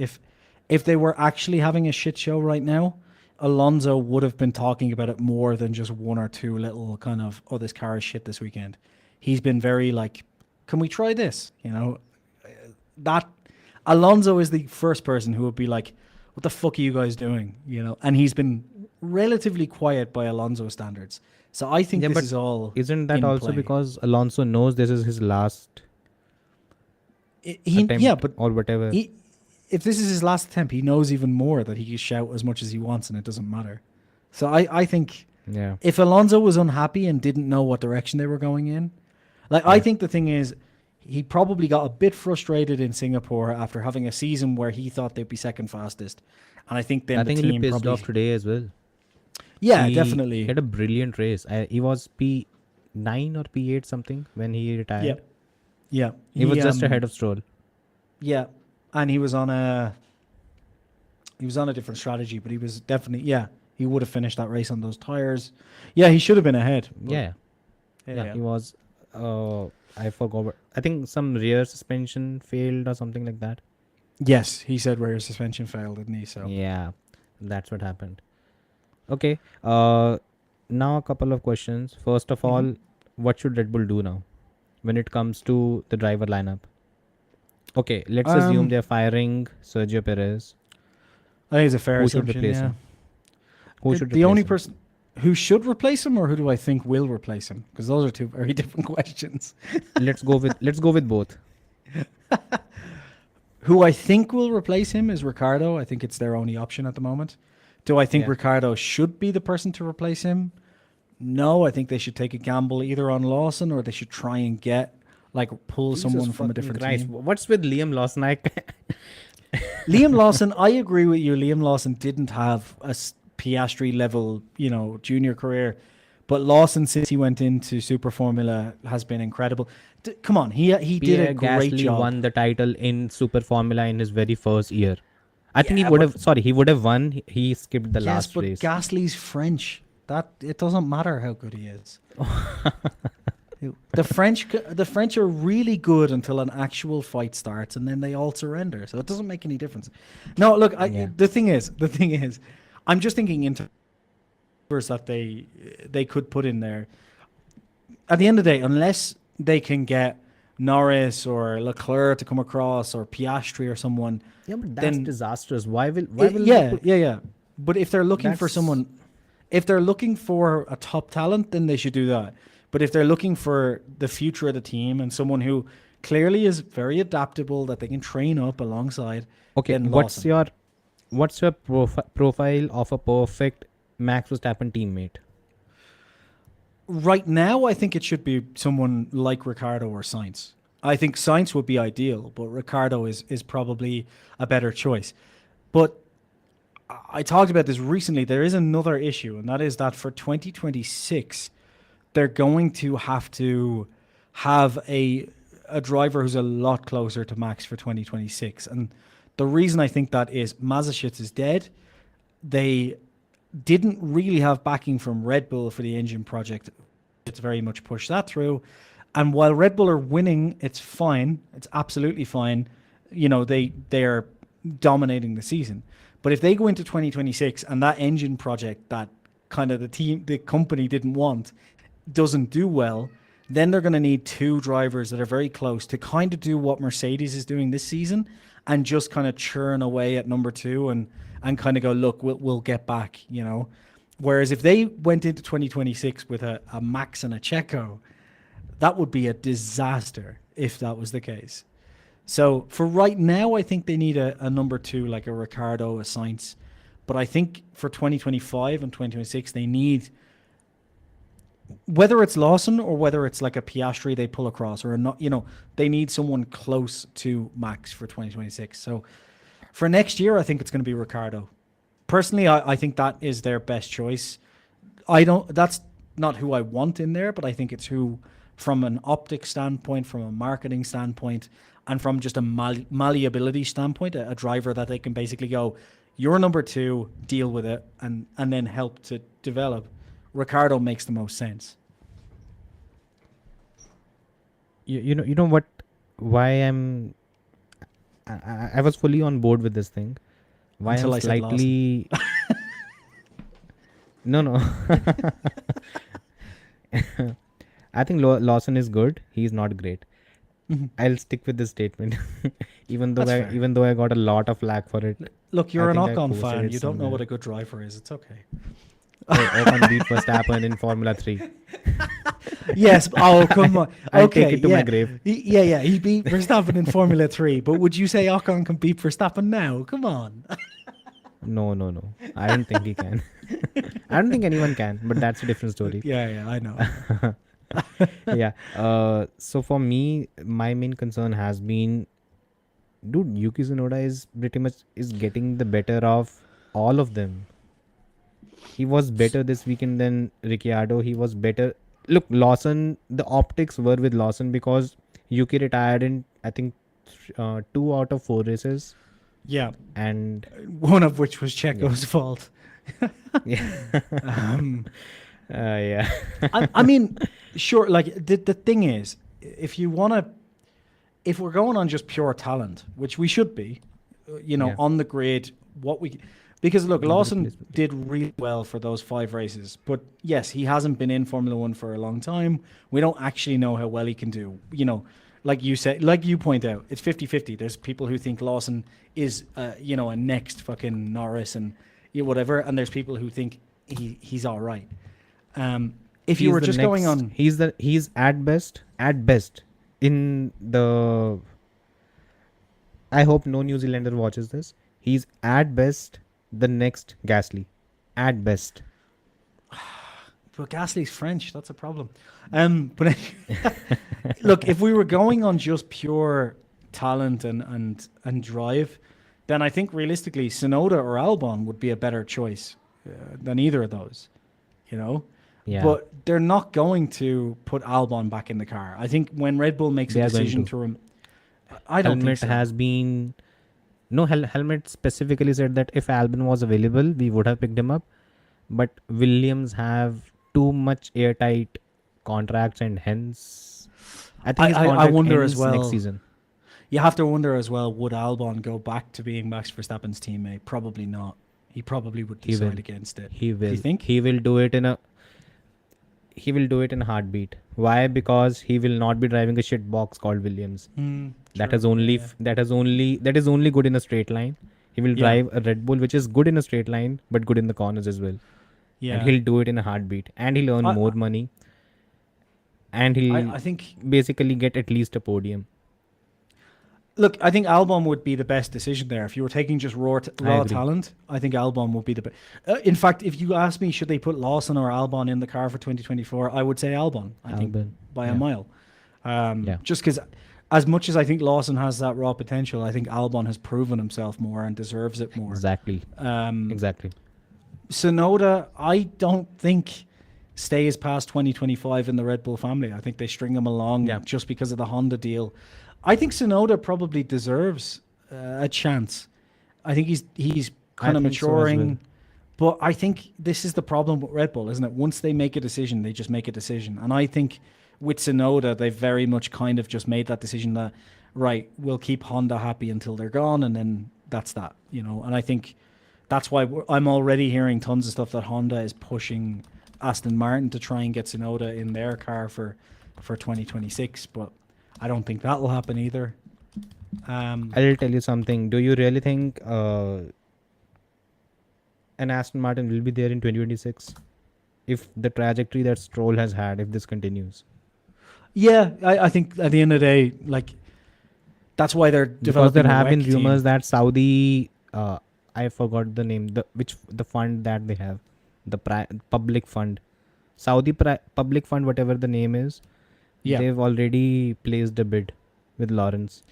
If they were actually having a shit show right now, Alonso would have been talking about it more than just one or two little kind of, oh, this car is shit this weekend. He's been very like, can we try this? You know, that Alonso is the first person who would be like, what the fuck are you guys doing? You know, and he's been relatively quiet by Alonso standards. So I think Yeah, this but is all. isn't that in also play. because Alonso knows this is his last attempt Yeah, but or whatever? if this is his last attempt, he knows even more that he can shout as much as he wants and it doesn't matter. So I think Yeah, if Alonso was unhappy and didn't know what direction they were going in, like I think the thing is, he probably got a bit frustrated in Singapore after having a season where he thought they'd be second fastest, and I think then I the think he'll be team pissed probably, off today as well. yeah, He definitely, had a brilliant race. He was P9 or P8 something when he retired. yeah, yeah. He was just ahead of Stroll. Yeah, and he was on a different strategy, but he was definitely, yeah, he would have finished that race on those tires. Yeah, he should have been ahead. But Yeah, he was. I forgot. I think some rear suspension failed or something like that. Yes, he said rear suspension failed, didn't he? So Yeah, that's what happened. Okay. Now a couple of questions. First of all, what should Red Bull do now when it comes to the driver lineup? Okay, let's assume they're firing Sergio Perez. I think it's a fair Who should assumption. replace Yeah. him? Who should The replace only him? person who should replace him, or who do I think will replace him? Because those are two very different questions. Let's go with both. Who I think will replace him is Ricardo. I think it's their only option at the moment. Do I think Yeah. Ricardo should be the person to replace him? No, I think they should take a gamble either on Lawson, or they should try and pull someone Jesus from a fucking different Christ. team. What's with Liam Lawson? Liam Lawson, I agree with you. Liam Lawson didn't have a Piastri level, junior career, but Lawson, since he went into Super Formula, has been incredible. Come on, he did Pierre a great Gasly job. won the title in Super Formula in his very first year. I think he Yeah, would but- have. Sorry, he would have won. He skipped the Yes, last but race. Gasly's French. That it doesn't matter how good he is. The French are really good until an actual fight starts, and then they all surrender. So it doesn't make any difference. No, look, Yeah. the thing is, I'm just thinking into that they could put in there. At the end of the day, unless they can get Norris or Leclerc to come across, or Piastri or someone, Yeah, but that's then- disastrous. Why will yeah. But if they're looking for That's- someone, if they're looking for a top talent, then they should do that. But if they're looking for the future of the team and someone who clearly is very adaptable, that they can train up alongside, Okay, then what's Lawson. your profile of a perfect Max Verstappen teammate? Right now, I think it should be someone like Ricardo or Sainz. I think Sainz would be ideal, but Ricardo is probably a better choice. But I talked about this recently. There is another issue, and that is that for 2026, they're going to have a driver who's a lot closer to Max for 2026. And the reason I think that is Mazepin is dead. They didn't really have backing from Red Bull for the engine project. It's very much pushed that through. And while Red Bull are winning, it's fine. It's absolutely fine. They're dominating the season. But if they go into 2026 and that engine project that kind of the company didn't want doesn't do well, then they're going to need two drivers that are very close to kind of do what Mercedes is doing this season and just kind of churn away at number two and kind of go, look, we'll get back, Whereas if they went into 2026 with a Max and a Checo, that would be a disaster if that was the case. So for right now, I think they need a number two, like a Ricardo, a Sainz. But I think for 2025 and 2026, they need, whether it's Lawson or whether it's like a Piastri they pull across or not, they need someone close to Max for 2026. So for next year, I think it's going to be Ricardo. Personally, I think that is their best choice. That's not who I want in there, but I think it's who from an optics standpoint, from a marketing standpoint, and from just a malleability standpoint, a driver that they can basically go, you're number 2, deal with it, and then help to develop. Ricardo makes the most sense. You know what? Why I was fully on board with this thing. Why Until I'm I said slightly no. I think Lawson is good. He's not great. I'll stick with this statement, even though That's fair. even though I got a lot of flack for it. Look, you're I an think I Ocon posted fan. it You don't know somewhere. what a good driver is. It's okay. Ocon beat Verstappen in Formula 3. Yes. Oh, come on. I'll Okay. take it to my grave. He beat Verstappen in Formula 3. But would you say Ocon can beat Verstappen now? Come on. No. I don't think he can. I don't think anyone can, but that's a different story. Yeah, I know. Yeah. So for me, my main concern has been, dude, Yuki Tsunoda is pretty much is getting the better of all of them. He was better this weekend than Ricciardo. He was better. Look, Lawson, the optics were with Lawson because Yuki retired in, I think, 2 out of 4 races. Yeah. And One of which was Checo's fault. yeah. Yeah. I mean, sure. Like the thing is, if we're going on just pure talent, which we should be, Yeah. on the grid, because look, In the Lawson replacement. did really well for those 5 races, but yes, he hasn't been in Formula 1 for a long time. We don't actually know how well he can do. Like you said, like you point out, it's 50-50. There's people who think Lawson is, a next fucking Norris and whatever, and there's people who think he's all right. If you were just going on, he's at best in the. I hope no New Zealander watches this. He's at best the next Gasly, at best. but Gasly's French, that's a problem. But look, if we were going on just pure talent and drive, then I think realistically Tsunoda or Albon would be a better choice than either of those. Yeah. But they're not going to put Albon back in the car. I think when Red Bull makes They a are going decision to. I don't Helmet think so. has been. No, Helmet specifically said that if Albon was available, we would have picked him up. But Williams have too much airtight contracts, and hence, I think his I contract wonder ends as well. next season. You have to wonder as well, would Albon go back to being Max Verstappen's teammate? Probably not. He probably would He will. decide against it. He will. Do you think? He will do it in a heartbeat. Why? Because he will not be driving a shit box called Williams. That is only that is only good in a straight line. He will Yeah. drive a Red Bull which is good in a straight line but good in the corners as well. Yeah. And he'll do it in a heartbeat, and he'll earn I- more money, and he'll I think basically get at least a podium. Look, I think Albon would be the best decision there. If you were taking just raw agree. talent, I think Albon would be the best. In fact, if you ask me, should they put Lawson or Albon in the car for 2024, I would say Albon. I think Albon, by a yeah. mile. Yeah. Just because, as much as I think Lawson has that raw potential, I think Albon has proven himself more and deserves it more. Exactly. Exactly. Tsunoda, I don't think stays past 2025 in the Red Bull family. I think they string him along Yeah. just because of the Honda deal. I think Tsunoda probably deserves a chance. I think he's kind of think so as maturing. well. But I think this is the problem with Red Bull, isn't it? Once they make a decision, they just make a decision. And I think with Tsunoda, they've very much kind of just made that decision that, right, we'll keep Honda happy until they're gone, and then that's that, And I think that's why I'm already hearing tons of stuff that Honda is pushing Aston Martin to try and get Tsunoda in their car for 2026, but I don't think that will happen either. I'll tell you something. Do you really think an Aston Martin will be there in 2026 if the trajectory that Stroll has had, if this continues? Yeah, I think at the end of the day, like, that's why they're Because developing there a have been WEC team. rumors that Saudi, I forgot the name, the fund that they have, the public fund, Saudi public fund, whatever the name is, Yeah. they've already placed a bid with Lawrence,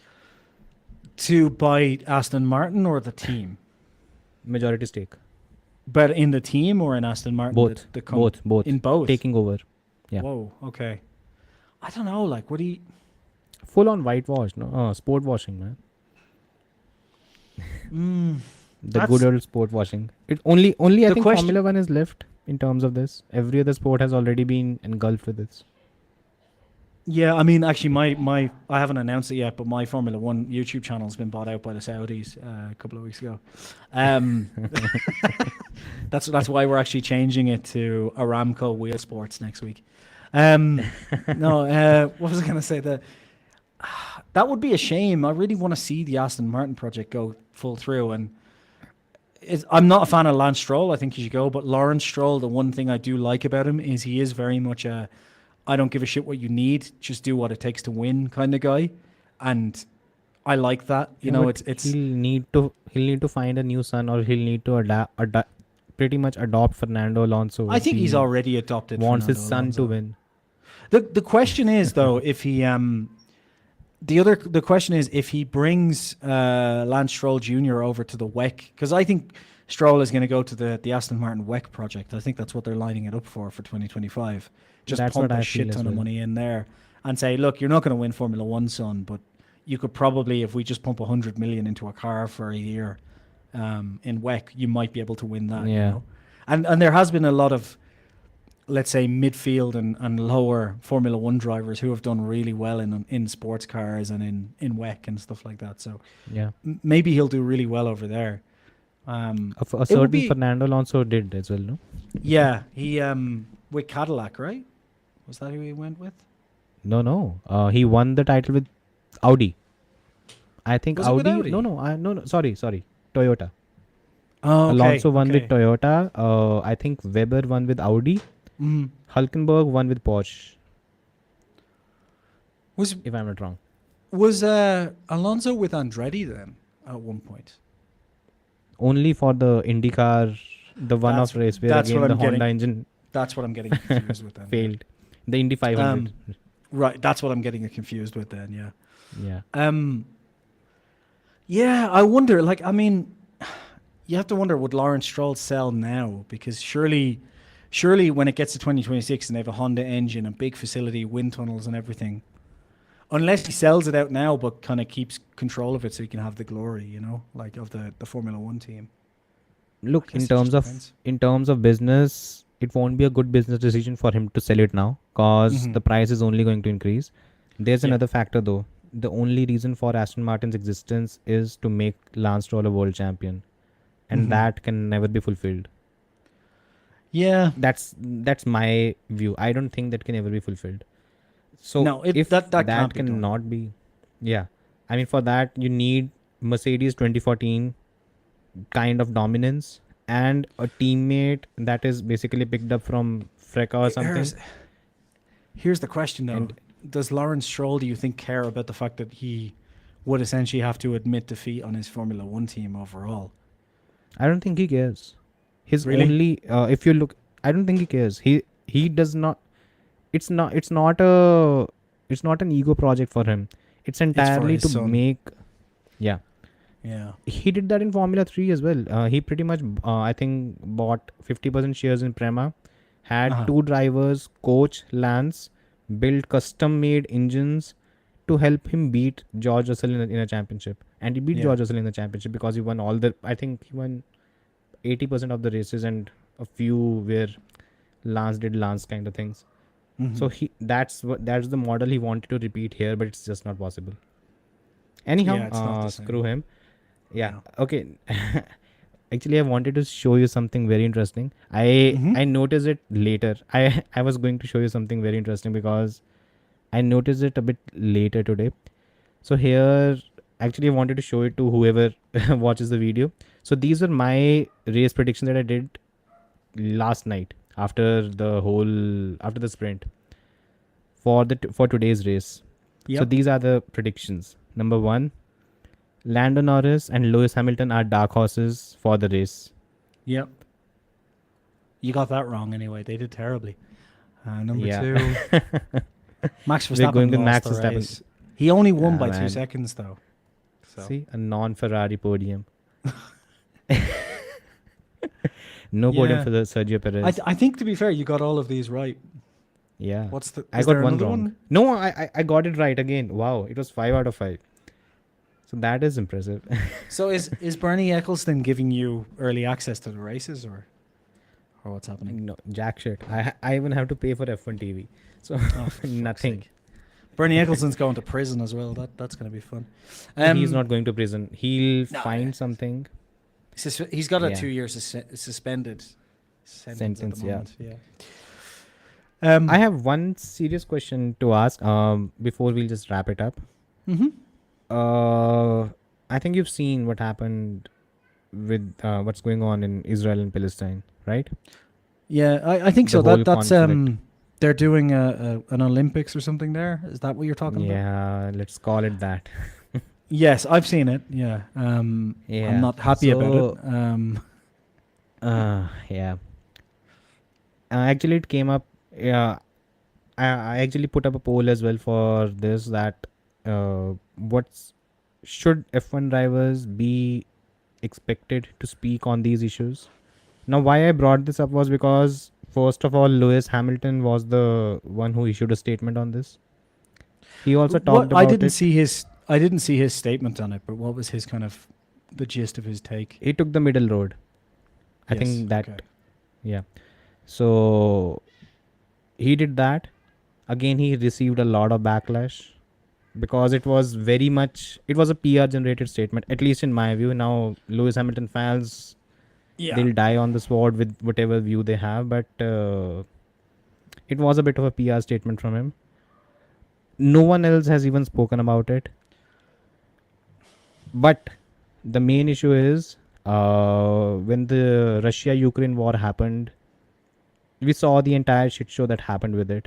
To buy Aston Martin or the team? majority stake, But in the team or in Aston Martin? both, The both, In both? taking over. Yeah. Whoa, okay. I don't know. Like, would he? Full on whitewash, no? Sport washing, man. Mm, The good that's old sport washing. It only I the think question. Formula One is left in terms of this. Every other sport has already been engulfed with this. Yeah, I mean, actually, my I haven't announced it yet, but my Formula One YouTube channel has been bought out by the Saudis a couple of weeks ago. Um, that's why we're actually changing it to Aramco Wheel Sports next week. No, what was I going to say? That would be a shame. I really want to see the Aston Martin project go full through, and I'm not a fan of Lance Stroll. I think he should go, but Lawrence Stroll, the one thing I do like about him is he is very much a I don't give a shit what you need, just do what it takes to win kind of guy, and I like that. You Yeah, know, but it's. he'll need to find a new son, or he'll need to pretty much adopt Fernando Alonso I if think he's he already adopted wants his Fernando son to Alonso. win. The question is though, if he the question is if he brings Lance Stroll Jr. over to the WEC, because I think Stroll is going to go to the Aston Martin WEC project. I think that's what they're lining it up for 2025. Just That's pump what a I shit feel as ton of well. money in there and say, look, you're not going to win Formula One, son, but you could probably, if we just pump 100 million into a car for a year in WEC, you might be able to win that. You Yeah. know, and there has been a lot of, let's say, midfield and lower Formula One drivers who have done really well in sports cars and in WEC and stuff like that. So Yeah. maybe he'll do really well over there. A It would certain be, Fernando Alonso did as well, no? yeah, he with Cadillac, right? Was that who he went with? No. He won the title with Audi. I think Was it with Audi. Audi? No. Sorry. Toyota. Oh, okay. Alonso won okay. with Toyota. I think Weber won with Audi. Mm. Hulkenberg won with Porsche, Was if I'm not wrong. was Alonso with Andretti then at one point? Only for the IndyCar, the one-off race where that's again what the I'm Honda getting. engine That's what I'm getting confused with then. failed. The Indy 500. Right, that's what I'm getting confused with then. Yeah. Yeah. Yeah, I wonder. Like, I mean, you have to wonder, would Lawrence Stroll sell now? Because surely when it gets to 2026 and they have a Honda engine, a big facility, wind tunnels and everything, unless he sells it out now but kind of keeps control of it so he can have the glory, you know, like of the Formula One team. Look, I guess it just depends. in terms of business, it won't be a good business decision for him to sell it now, because Mhm. the price is only going to increase. There's Yeah. another factor though. The only reason for Aston Martin's existence is to make Lance Stroll a world champion, and Mhm. that can never be fulfilled. Yeah. That's my view. I don't think that can ever be fulfilled. So No, if that can't be done. cannot be, yeah, I mean, for that you need Mercedes 2014 kind of dominance and a teammate that is basically picked up from Freca or something. Here's the question though. And Does Lawrence Stroll, do you think, care about the fact that he would essentially have to admit defeat on his Formula One team overall? I don't think he cares. His Really? only if you look, I don't think he cares. He does not. It's not an ego project for him. It's entirely his to son. make. Yeah, Yeah. he did that in Formula 3 as well. He pretty much, I think, bought 50% shares in Prema, had Uh-huh. two drivers, coach Lance, built custom-made engines to help him beat George Russell in a championship. And he beat Yeah. George Russell in the championship because he won I think he won 80% of the races, and a few where Lance did Lance kind of things. Mhm. So that's the model he wanted to repeat here, but it's just not possible. Anyhow, Yeah, it's not the same. screw him. Yeah. Yeah. Okay. Actually, I wanted to show you something very interesting. Mhm. I noticed it later. I was going to show you something very interesting because I noticed it a bit later today. So here, actually, I wanted to show it to whoever watches the video. So these were my race predictions that I did last night after the sprint for today's race. Yep. So these are the predictions. Number 1, Lando Norris and Lewis Hamilton are dark horses for the race. Yep. You got that wrong anyway. They did terribly. Number Yeah. 2, Max Verstappen. We're going with lost Max the Verstappen. race. He only won Ah, by 2 man. seconds though. So. See, a non-Ferrari podium. No Yeah. podium for the Sergio Perez. I think, to be fair, you got all of these right. Yeah. What's the? I Is got there one another wrong. one? No, I got it right again. Wow, it was 5 out of 5. So that is impressive. So is Bernie Ecclestone giving you early access to the races, or what's happening? No, jack shit. I even have to pay for F1 TV. So Oh, for fuck's nothing. sake. Bernie Ecclestone's going to prison as well. That's going to be fun. He's not going to prison. He'll No, find something. He's got a Yeah. 2 years suspended sentence at Sentence, the yeah. moment. Yeah. I have one serious question to ask before we'll just wrap it up. Mm-hmm. I think you've seen what happened with what's going on in Israel and Palestine, right? Yeah, I think The so. whole That's conflict. they're doing an Olympics or something there. Is that what you're talking about? Yeah, let's call it that. Yes, I've seen it. Yeah. I'm Yeah. not happy about it. Yeah. Actually, it came up. Yeah, I actually put up a poll as well for this that what's should F1 drivers be expected to speak on these issues? Now, why I brought this up was because first of all, Lewis Hamilton was the one who issued a statement on this. He also talked I about didn't it. see his statement on it, but what was his kind of the gist of his take? He took the middle road. I Yes, think that, okay. yeah. So he did that. Again, he received a lot of backlash because it was a PR generated statement, at least in my view. Now, Lewis Hamilton fans, they'll die on the sword with whatever view they have, but it was a bit of a PR statement from him. No one else has even spoken about it. But the main issue is when the Russia-Ukraine war happened, we saw the entire shit show that happened with it.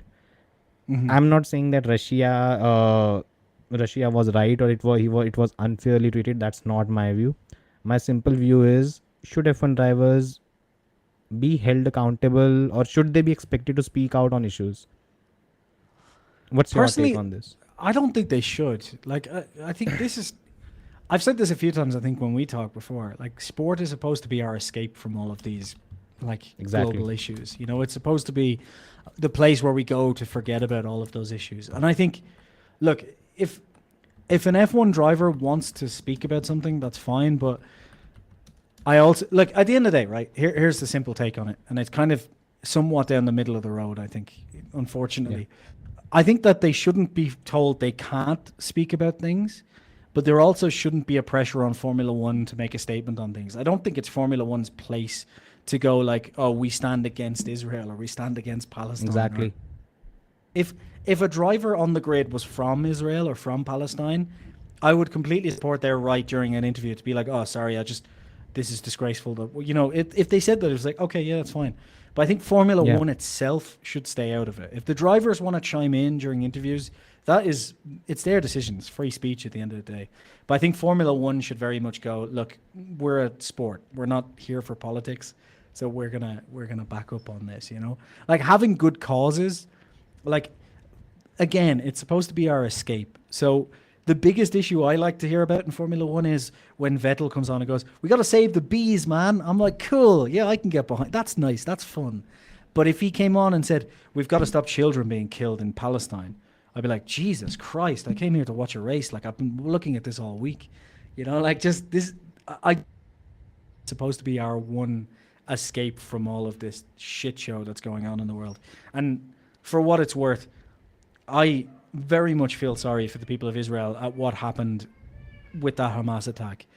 Mhm. I'm not saying that Russia was right or it was unfairly treated. That's not my view. My simple view is, should F1 drivers be held accountable or should they be expected to speak out on issues? What's your take Personally, on this? I don't think they should. Like, I think this is. I've said this a few times. I think when we talked before, like, sport is supposed to be our escape from all of these, like, Exactly. global issues. You know, it's supposed to be the place where we go to forget about all of those issues. And I think, look, if an F1 driver wants to speak about something, that's fine. But I also look at the end of the day, right? Here's the simple take on it, and it's kind of somewhat down the middle of the road. I think, unfortunately. I think that they shouldn't be told they can't speak about things, but there also shouldn't be a pressure on Formula One to make a statement on things. I don't think it's Formula One's place to go like, oh, we stand against Israel or we stand against Palestine. Exactly. If a driver on the grid was from Israel or from Palestine, I would completely support their right during an interview to be like, oh, sorry, this is disgraceful. If they said that, it was like, okay, yeah, that's fine. But I think Formula Yeah. One itself should stay out of it. If the drivers want to chime in during interviews, it's their decision. It's free speech at the end of the day. But I think Formula One should very much go, look, we're a sport. We're not here for politics. So we're gonna back up on this, Like having good causes, like again, it's supposed to be our escape. So the biggest issue I like to hear about in Formula One is when Vettel comes on and goes, "We got to save the bees, man." I'm like, cool, yeah, I can get behind. That's nice, that's fun. But if he came on and said, "We've got to stop children being killed in Palestine," I'd be like, Jesus Christ, I came here to watch a race. Like, I've been looking at this all week. Like just this, it's supposed to be our one escape from all of this shit show that's going on in the world. And for what it's worth, I very much feel sorry for the people of Israel at what happened with that Hamas attack.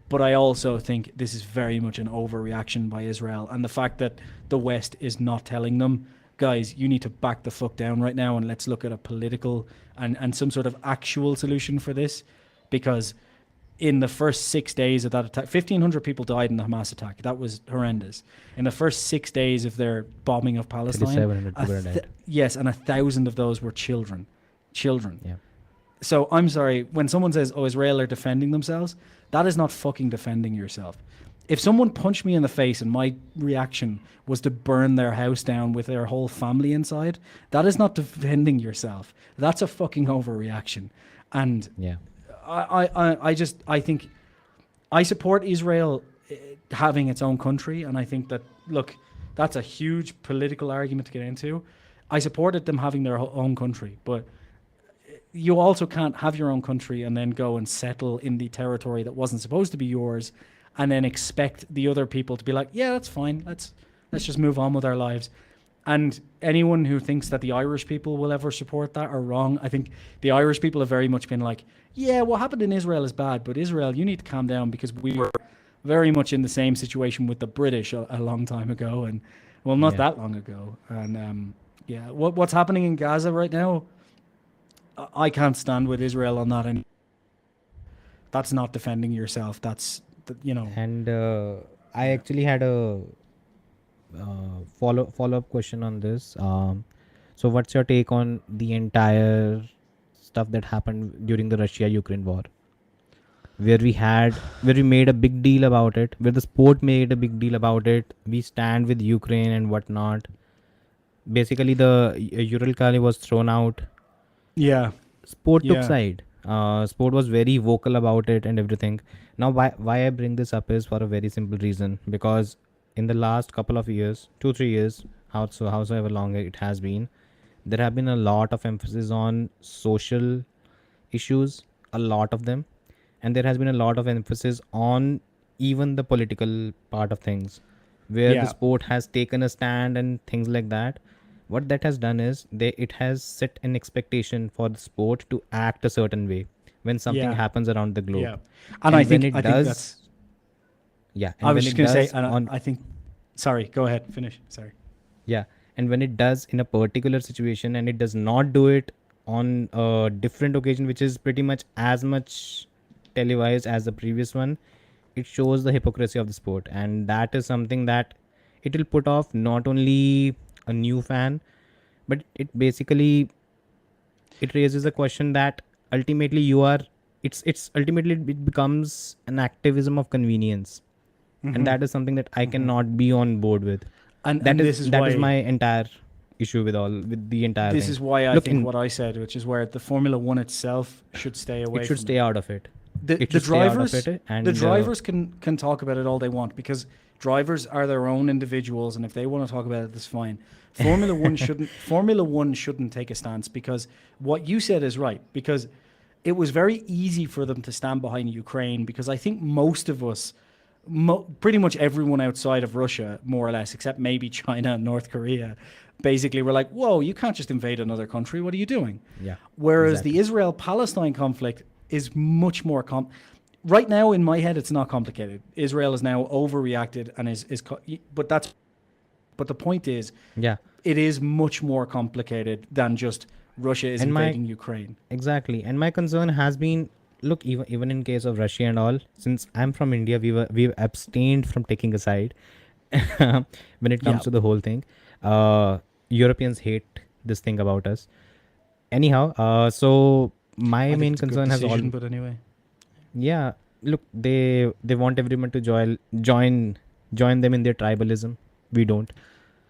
But I also think this is very much an overreaction by Israel. And the fact that the West is not telling them, guys, you need to back the fuck down right now and let's look at a political and some sort of actual solution for this. Because in the first 6 days of that attack, 1,500 people died in the Hamas attack. That was horrendous. In the first 6 days of their bombing of Palestine, 3,700 people died. yes, and 1,000 of those were children. Yeah. So I'm sorry, when someone says, oh, Israel are defending themselves, that is not fucking defending yourself. If someone punched me in the face and my reaction was to burn their house down with their whole family inside, that is not defending yourself. That's a fucking overreaction. And Yeah. I think I support Israel having its own country, and I think that, look, that's a huge political argument to get into. I supported them having their own country, but you also can't have your own country and then go and settle in the territory that wasn't supposed to be yours, and then expect the other people to be like, yeah, that's fine. Let's just move on with our lives. And anyone who thinks that the Irish people will ever support that are wrong. I think the Irish people have very much been like, yeah, what happened in Israel is bad, but Israel, you need to calm down because we were very much in the same situation with the British a long time ago, and well, not Yeah. that long ago. And yeah, what's happening in Gaza right now? I can't stand with Israel on that. And that's not defending yourself. That's And I actually had a follow up question on this. So what's your take on the entire stuff that happened during the Russia-Ukraine war, where we made a big deal about it, where the sport made a big deal about it. We stand with Ukraine and whatnot. Basically, the Uralkali was thrown out. yeah, Sport took yeah, side. Sport was very vocal about it and everything. Now, why I bring this up is for a very simple reason, because in the last couple of years, 2 3 years, howsoever long it has been, there have been a lot of emphasis on social issues, a lot of them, and there has been a lot of emphasis on even the political part of things, where the yeah, sport has taken a stand and things like that. What that has done is it has set an expectation for the sport to act a certain way when something yeah, happens around the globe. yeah. And And when it I think that's. does, yeah, I and was when just it gonna say, does and on I think. Sorry, go ahead. Finish. Sorry. Yeah, and when it does in a particular situation and it does not do it on a different occasion, which is pretty much as much televised as the previous one, it shows the hypocrisy of the sport. And that is something that it will put off not only a new fan, but it basically it raises a question that ultimately you are it's ultimately it becomes an activism of convenience, and Hmm. that is something that I Hmm. cannot be on board with. And this is That is why my entire issue with the entire this thing. is why I Look, think in what I said, which is where the Formula One itself should stay it away should from it. stay out of it. the It the should stay out of drivers it, the and drivers can talk about it all they want, because drivers are their own individuals, and if they want to talk about it, that's fine. Formula One shouldn't take a stance, because what you said is right, because it was very easy for them to stand behind Ukraine, because I think most of us, pretty much everyone outside of Russia, more or less, except maybe China and North Korea, basically were like, whoa, you can't just invade another country. What are you doing? yeah, Whereas the exactly. Israel-Palestine conflict is much more right now in my head, it's not complicated. Israel is now overreacted and but the point is, Yeah, it is much more complicated than just Russia is and my invading Ukraine. exactly, and my concern has been, look, even in case of Russia and all, since I'm from India, we've abstained from taking a side when it comes Yeah, to the whole thing. Uh, Europeans hate this thing about us. Anyhow, so my I think main it's a good concern has all decision, but anyway. yeah, look, they want everyone to join them in their tribalism. We don't.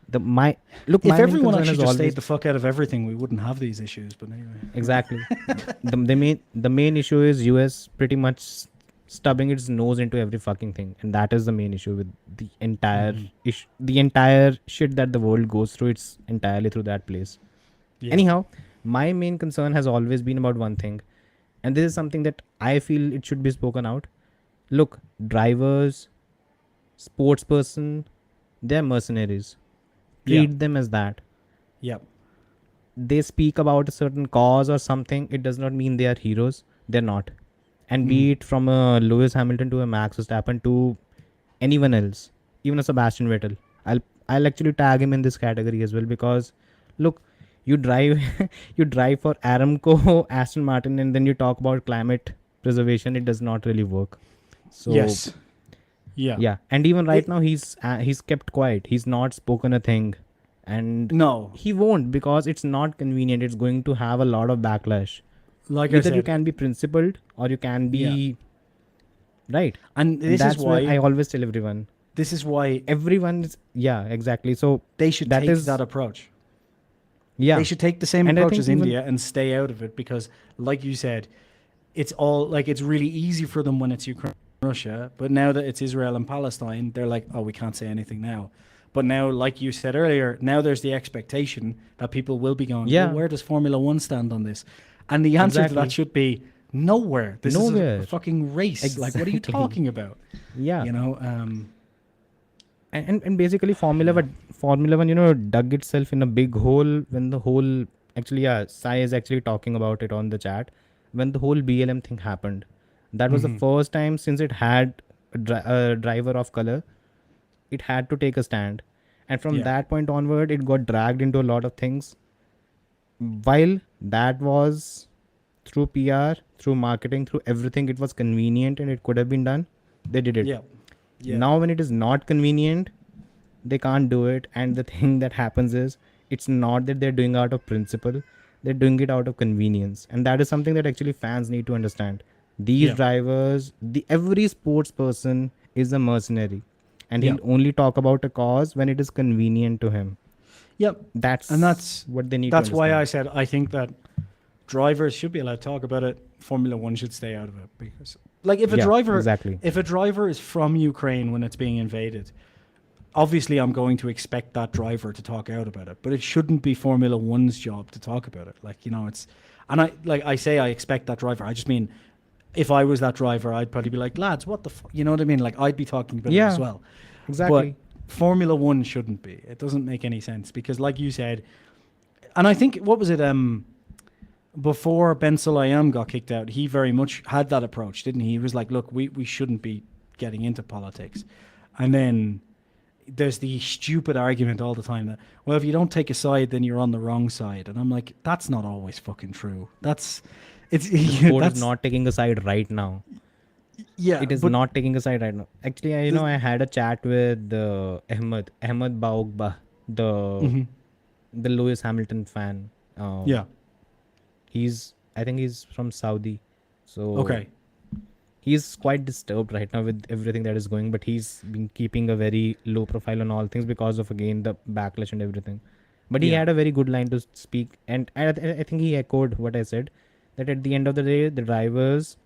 The my Look, If my main everyone concern actually has just stayed always the fuck out of everything, we wouldn't have these issues. But anyway. exactly the main issue is US pretty much stubbing its nose into every fucking thing, and that is the main issue with the entire Hmm. the entire shit that the world goes through. It's entirely through that place. Yeah, Anyhow, my main concern has always been about one thing, and this is something that I feel it should be spoken out. Look, drivers, sports person, they're mercenaries. yeah, Treat them as that. yeah. They speak about a certain cause or something, it does not mean they are heroes. They're not. And Mm. be it from a Lewis Hamilton to a Max Verstappen to anyone else, even a Sebastian Vettel, I'll I'll actually tag him in this category as well, because look, you drive you drive for Aramco, Aston Martin, and then you talk about climate preservation. It does not really work. So Yes. Yeah. yeah, and even right It now he's kept quiet. He's not spoken a thing, and no. he won't, because it's not convenient. It's going to have a lot of backlash. Like I Either you said, can be principled or you can yeah. be right, And and that's where I always tell everyone. this is why Everyone is yeah, exactly. So they should that take is that approach. They yeah, should take the same and I approach think as even India and stay out of it, because, like you said, it's all like it's really easy for them when it's Ukraine and Russia, but now that it's Israel and Palestine, they're like, oh, we can't say anything now. But now, like you said earlier, now there's the expectation that people will be going, Yeah. well, where does Formula One stand on this? And the answer to Exactly. that should be nowhere. This is a Nowhere. fucking race. Like, what are you Exactly. talking about? Yeah. You know, And basically Formula One, dug itself in a big hole when the whole, actually, yeah, Sai is actually talking about it on the chat, when the whole BLM thing happened. That was the first time since it had a driver of color, it had to take a stand. And from Yeah. that point onward, it got dragged into a lot of things. While that was through PR, through marketing, through everything, it was convenient and it could have been done. They did it. yeah. Yeah. Now, when it is not convenient, they can't do it. And the thing that happens is, it's not that they're doing out of principle, they're doing it out of convenience. And that is something that actually fans need to understand. These Yeah. drivers, every sports person is a mercenary, and Yeah. he'll only talk about a cause when it is convenient to him. Yep. That's And that's what they need That's to why I understand. said I think that drivers should be allowed to talk about it. Formula One should stay out of it because, like, if a Yeah, driver, exactly. if a driver is from Ukraine when it's being invaded, obviously I'm going to expect that driver to talk out about it. But it shouldn't be Formula One's job to talk about it. Like, it's, and I say I expect that driver. I just mean, if I was that driver, I'd probably be like, lads, what the fuck? You know what I mean? Like, I'd be talking about it Yeah, as well. Exactly. But Formula One shouldn't be. It doesn't make any sense because, like you said, and I think, what was it? Before Ben Sulayem got kicked out, he very much had that approach, didn't he? He was like, look, we shouldn't be getting into politics. And then there's the stupid argument all the time that, well, if you don't take a side, then you're on the wrong side. And I'm like, that's not always fucking true. It's The sport that's, is not taking a side right now. yeah, It is but not taking a side right now. Actually, I had a chat with Ahmed Baugba, Mhm. the Lewis Hamilton fan. Yeah. I think he's from Saudi, so Okay. he's quite disturbed right now with everything that is going. But he's been keeping a very low profile on all things because of, again, the backlash and everything. But he Yeah. had a very good line to speak, and I think he echoed what I said, that at the end of the day, the drivers,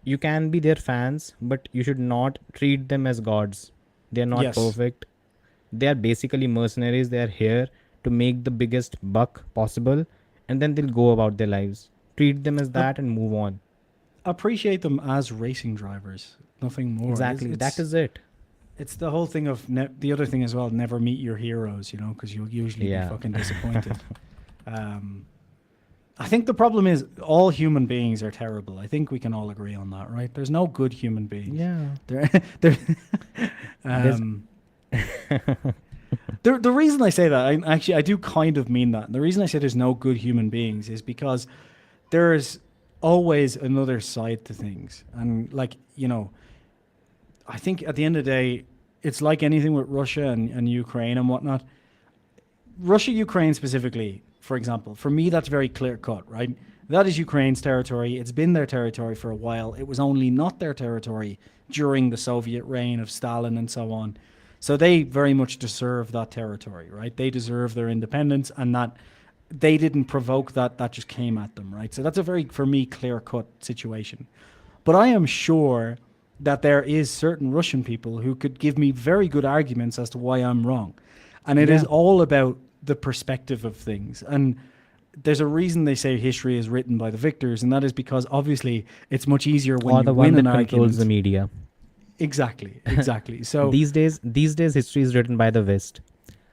you can be their fans, but you should not treat them as gods. They are not Yes. perfect. They are basically mercenaries. They are here to make the biggest buck possible, and then they'll go about their lives. Treat them as that and move on. Appreciate them as racing drivers. Nothing more. Exactly. That is it. It's the whole thing of the other thing as well. Never meet your heroes, because you'll usually Yeah. be fucking disappointed. I think the problem is all human beings are terrible. I think we can all agree on that, right? There's no good human beings. Yeah. There, the reason I say that, I do kind of mean that. And the reason I say there's no good human beings is because there's always another side to things. And, like, I think at the end of the day, it's like anything with Russia and Ukraine and whatnot. Russia, Ukraine specifically, for example, for me, that's very clear cut, right? That is Ukraine's territory. It's been their territory for a while. It was only not their territory during the Soviet reign of Stalin and so on. So they very much deserve that territory, right? They deserve their independence, and that they didn't provoke that. That just came at them, right? So that's a very, for me, clear-cut situation. But I am sure that there is certain Russian people who could give me very good arguments as to why I'm wrong. And it is Yeah. all about the perspective of things. And there's a reason they say history is written by the victors, and that is because obviously it's much easier when Or you the win one an that controls the argument. media. Exactly. So These days, history is written by the West.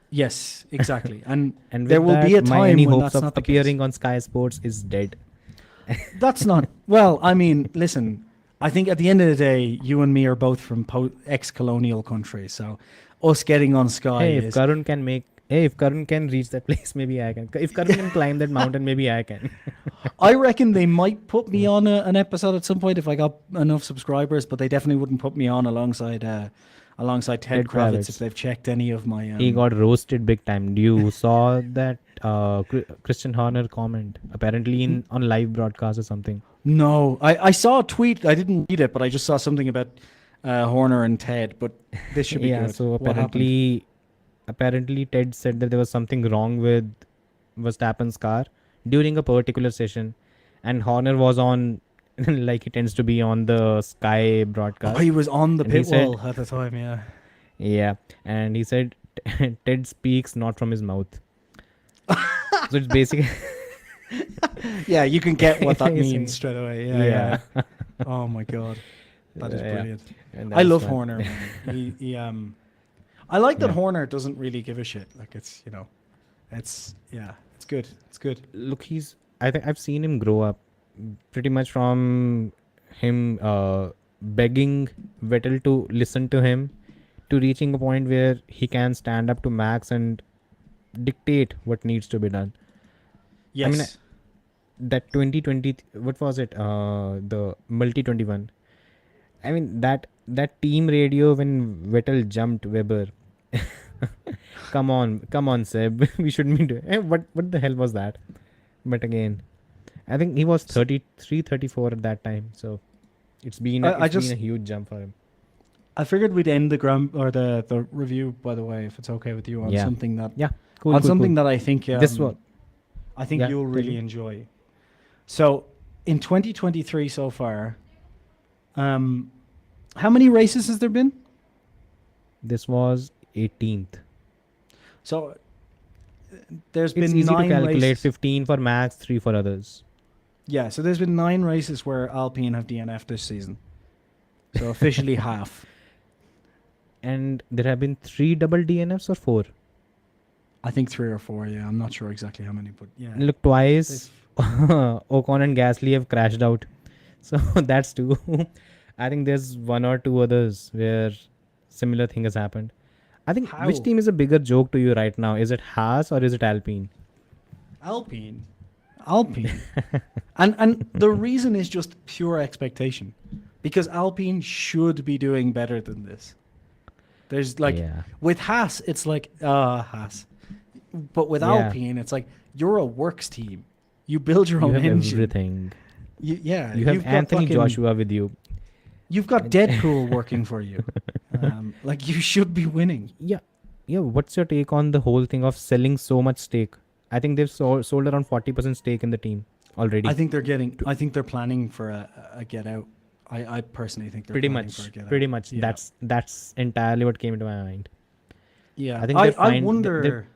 yes, exactly. And And there with will that, be a my time any when hopes that's of not the appearing case. on Sky Sports is dead. That's not, well, I mean, listen, I think at the end of the day, you and me are both from ex-colonial countries, so us getting on Sky Hey, is... if Karun can reach that place, maybe I can. If Karun can climb that mountain, maybe I can. I reckon they might put me on an episode at some point if I got enough subscribers, but they definitely wouldn't put me on alongside Ted Ted Kravitz Kravitz. if they've checked any of my... He got roasted big time. You saw that Christian Horner comment, apparently on live broadcast or something. No, I saw a tweet. I didn't read it, but I just saw something about Horner and Ted, but this should be Yeah, good. so What happened? apparently Ted said that there was something wrong with Verstappen's car during a particular session, and Horner was on, like he tends to be on the Sky Oh, broadcast. he was on the And he pit said- wall at the time, yeah. Yeah, and he said Ted speaks not from his mouth. So it's basically Yeah, you can get what that He's means saying- straight away. Yeah. yeah. Oh my god, that is Yeah. brilliant. And I that was love fun. Horner, man. He I like that Yeah. Horner doesn't really give a shit. Like it's it's it's good. It's good. Look, I think I've seen him grow up pretty much from him begging Vettel to listen to him to reaching a point where he can stand up to Max and dictate what needs to be done. Yes. mean, That 2020, what was it? The multi 21. I mean that team radio when Vettel jumped Weber. Come on, Seb. We shouldn't be doing. What the hell was that? But again, I think he was 33, 34 at that time. So it's been I it's been just- a huge jump for him. I figured we'd end the review, by the way, if it's okay with you, on Yeah. something that Yeah, cool. on cool, something cool. that I think This one. I think Yeah, you'll tell really me. enjoy. So in 2023 so far, how many races has there been? This was 18th. So there's It's been easy to 9 calculate. races. 15 for Max, 3 for others. Yeah, so there's been 9 races where Alpine have DNF this season. So officially half. And there have been 3 double DNFs or 4. I think 3 or 4. Yeah, I'm not sure exactly how many, but yeah. Look, twice They've- Ocon and Gasly have crashed out. So that's 2. I think there's 1 or 2 others where similar thing has happened. I think which How? team is a bigger joke to you right now? Is it Haas or is it Alpine? Alpine. and the reason is just pure expectation, because Alpine should be doing better than this. There's like Yeah. with Haas, it's like Haas, but with Yeah. Alpine, it's like you're a works team. You build your You own have engine. everything. Yeah, You have you've got Anthony fucking- Joshua with you. You've got Deadpool working for you. Like you should be winning. Yeah. Yeah. What's your take on the whole thing of selling so much stake? I think they've sold around 40% stake in the team already. I think they're planning for a get out. I personally think they're pretty planning much. for a get Pretty out. much. Yeah. That's entirely what came into my mind. Yeah, I think I they're fine. wonder.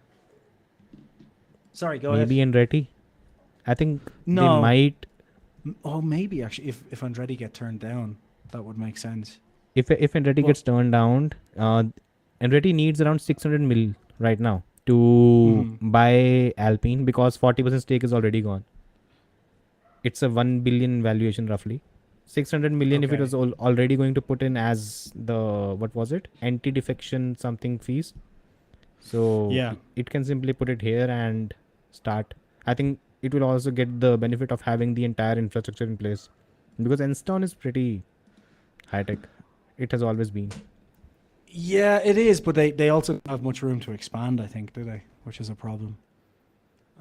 Sorry, go Maybe ahead. Andretti. I think No. they might. Oh, maybe actually, if Andretti get turned down, that would make sense. If Andretti Well- gets turned down, Andretti needs around 600 mil right now to buy Alpine because 40% stake is already gone. It's a 1 billion valuation roughly. 600 million if it Okay. was already going to put in as the, what was it? Anti-defection something fees. So Yeah. it can simply put it here and start. I think it will also get the benefit of having the entire infrastructure in place because Enstone is pretty high tech. It has always been. Yeah, it is, but they also don't have much room to expand. I think, do they? Which is a problem.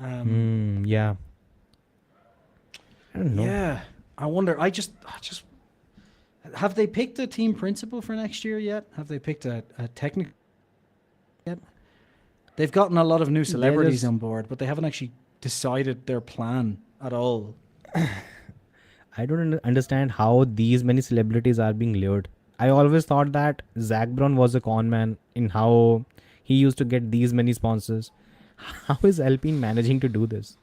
Yeah. I don't know. Yeah, I wonder. I just have they picked a team principal for next year yet? Have they picked a technical yet? They've gotten a lot of new celebrities just- on board, but they haven't actually decided their plan at all. I don't understand how these many celebrities are being lured. I always thought that Zach Brown was a con man in how he used to get these many sponsors. How is Alpine managing to do this?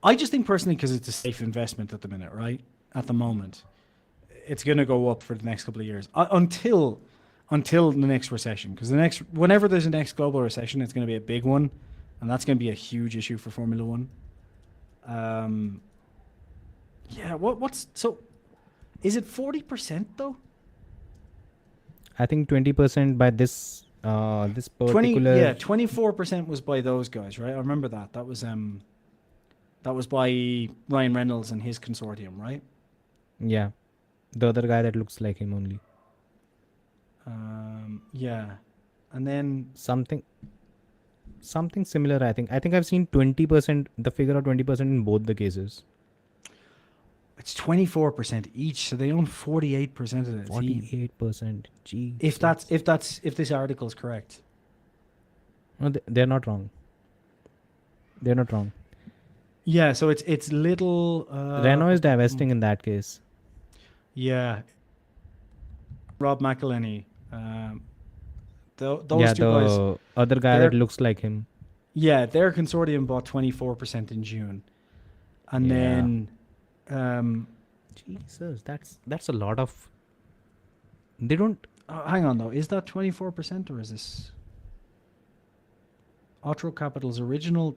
I just think personally, because it's a safe investment at the minute, right? At the moment, it's going to go up for the next couple of years until the next recession. Because whenever there's a next global recession, it's going to be a big one, and that's going to be a huge issue for Formula One. Yeah. So? Is it 40% though? I think 20% by this this particular 24% was by those guys, right? I remember that. That was by Ryan Reynolds and his consortium, right? Yeah, the other guy that looks like him only. Yeah, and then Something similar. I think I've seen 20%, the figure of 20% in both the cases. it's 24% each, so they own 48% of the team. 48%. Gee. If this article is correct. No, they're not wrong. They're not wrong. Yeah, so it's little. Renault is divesting in that case. Yeah. Rob McElhenney, Those two guys, the other guy they're that looks like him. their consortium bought 24% in June, and Yeah. then Jesus, that's a lot of. They don't. hang on though, is that 24% or is this Otro Capital's original?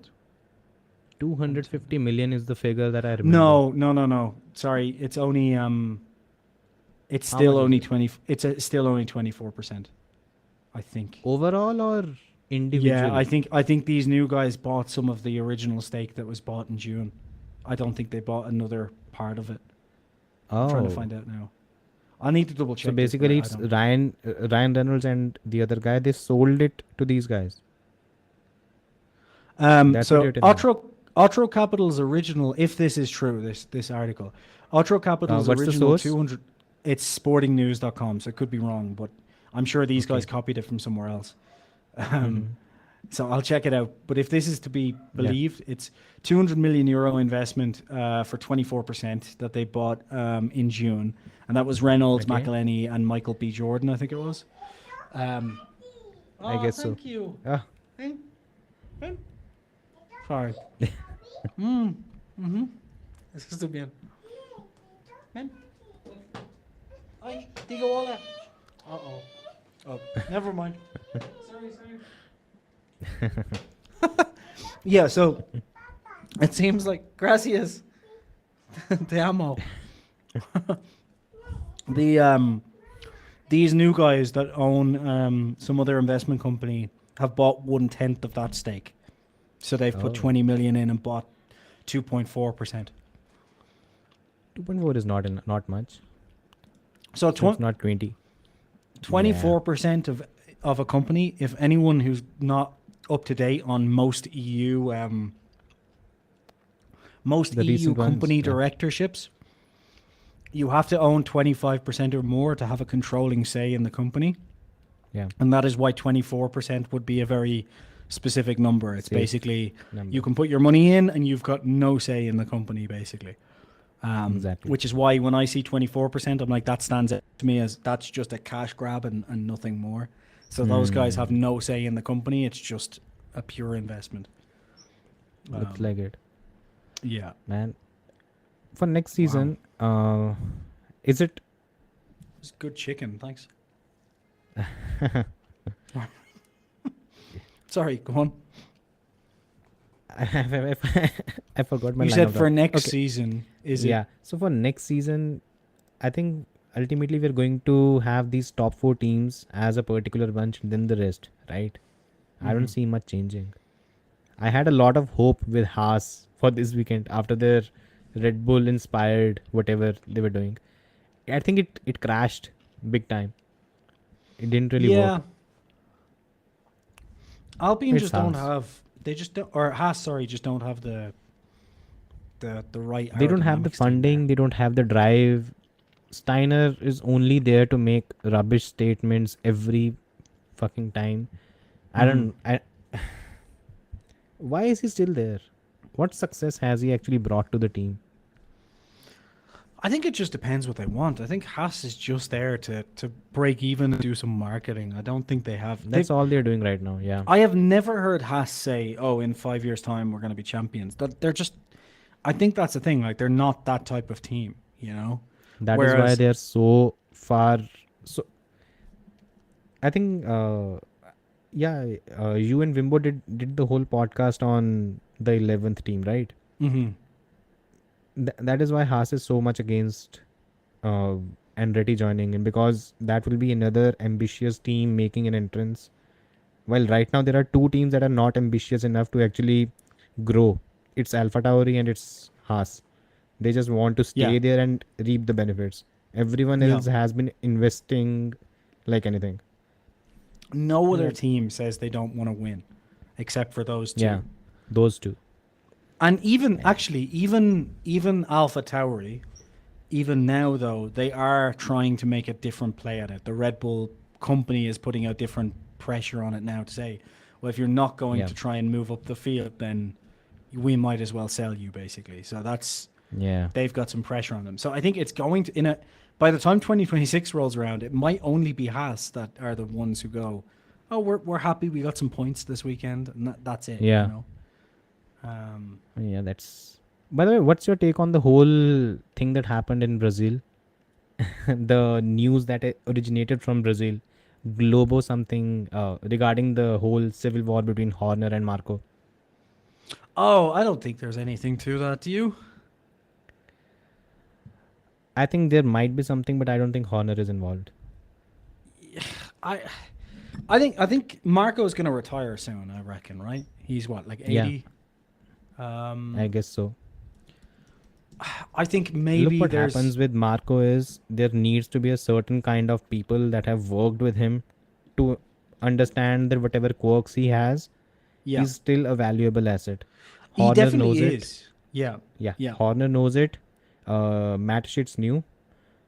250 million is the figure that I remember. No. Sorry, it's only it's How still much is only it? 20. Still only 24%, I think. Overall or individually? Yeah, I think these new guys bought some of the original stake that was bought in June. I don't think they bought another part of it. I'm trying to find out now. I need to double check. So basically, it's Ryan Reynolds and the other guy. They sold it to these guys. That's what So you're telling me. Otro Capital's original, if this is true, this article, Otro Capital's What's the original source? 200. It's sportingnews.com, so it could be wrong, but I'm sure these Okay. guys copied it from somewhere else. Mhm. So I'll check it out. But if this is to be believed, it's 200 million euro investment for 24% that they bought in June, and that was Reynolds, Okay. McElhenney, and Michael B. Jordan, I think it was. I guess so. Thank you. Ah, Sorry. Esto bien. Ven. Ay, digo hola. Uh-oh. Oh, never mind. Sorry. Yeah, so it seems like gracias. Te amo. These new guys that own some other investment company have bought 1/10 of that stake. So they've put 20 million in and bought 2.4%. 2.4 is not much. So So it's not 20. 24% of a company, if anyone who's not up to date on most EU The recent ones, company yeah. directorships, you have to own 25% or more to have a controlling say in the company. Yeah. And that is why 24% would be a very specific number. It's Safe basically number. you can put your money in and you've got no say in the company, basically. Exactly. Which is why when I see 24%, I'm like, that stands out to me as that's just a cash grab and nothing more. So those guys have no say in the company. It's just a pure investment. Looks like it. Yeah. Man. For next season, is it It's good chicken. Thanks. Sorry, go on. I forgot my You line said of for thought. next Okay. season, is it? Yeah. So for next season, I think ultimately we're going to have these top 4 teams as a particular bunch, then the rest, right? I don't see much changing. I had a lot of hope with Haas for this weekend after their Red Bull inspired whatever they were doing. I think it crashed big time. It didn't really Yeah. work. Alpine It's just don't Haas. have. They just don't, or Haas. Sorry, just don't have the right. They don't have the aerodynamics team there. funding, they don't have the drive. Steiner is only there to make rubbish statements every fucking time. Why is he still there? What success has he actually brought to the team? I think it just depends what they want. I think Haas is just there to break even and do some marketing. I don't think they have. That's all they're doing right now. Yeah. I have never heard Haas say, "Oh, in 5 years' time, we're going to be champions." That they're just. I think that's the thing. Like they're not that type of team, you know. That is why Whereas- they're so far. So I think, you and Wimbo did the whole podcast on the 11th team, right? Mm-hmm. That is why Haas is so much against Andretti joining in, because that will be another ambitious team making an entrance. While right now there are 2 teams that are not ambitious enough to actually grow. It's Alpha Tauri and it's Haas. They just want to stay Yeah. there and reap the benefits. Everyone Yeah. else has been investing like anything. No other Yeah. team says they don't want to win, except for those two. Yeah, those 2. And even actually, even Alpha Tauri, even now though, they are trying to make a different play at it. The Red Bull company is putting out different pressure on it now to say, well, if you're not going Yeah. to try and move up the field, then we might as well sell you, basically. So that's Yeah. they've got some pressure on them. So I think it's going to by the time 2026 rolls around, it might only be Haas that are the ones who go, oh, we're happy we got some points this weekend, and that's it. Yeah. You know. Yeah, that's. By the way, what's your take on the whole thing that happened in Brazil? The news that originated from Brazil, Globo something regarding the whole civil war between Horner and Marco. Oh, I don't think there's anything to that. Do you? I think there might be something, but I don't think Horner is involved. I I think Marco's going to retire soon. I reckon, right? He's what, like 80. I guess so. I think Look, maybe what there's happens with Marco is there needs to be a certain kind of people that have worked with him to understand that whatever quirks he has, yeah. he's still a valuable asset. He Horner definitely knows it. is. Yeah. Yeah, Yeah. Horner knows it. Matt Shit's new,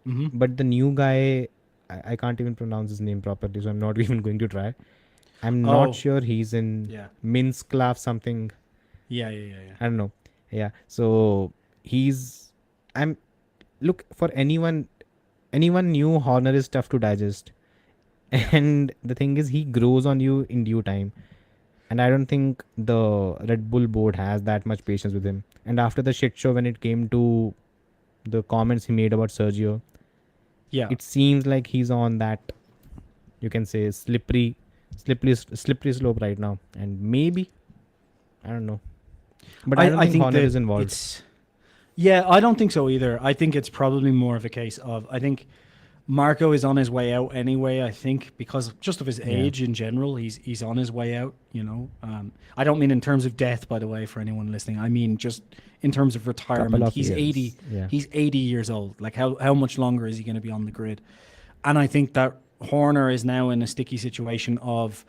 Mm-hmm. but the new guy, I can't even pronounce his name properly, so I'm not even going to try. I'm Oh. not sure he's in Yeah. Minsk something. Yeah. I don't know. Yeah, so he's. I'm. Look, for anyone new, Horner is tough to digest, and the thing is, he grows on you in due time. And I don't think the Red Bull board has that much patience with him. And after the shit show, when it came to the comments he made about Sergio, Yeah. it seems like he's on that, you can say, slippery slope right now. And maybe, I don't know, but I don't think Horner that is involved. Yeah, I don't think so either. I think it's probably more of a case of, I think Marco is on his way out anyway. I think because just of his age in general, he's on his way out. You know, I don't mean in terms of death, by the way, for anyone listening. I mean just in terms of retirement. Of He's years. 80. Yeah. He's 80 years old. Like how much longer is he going to be on the grid? And I think that Horner is now in a sticky situation of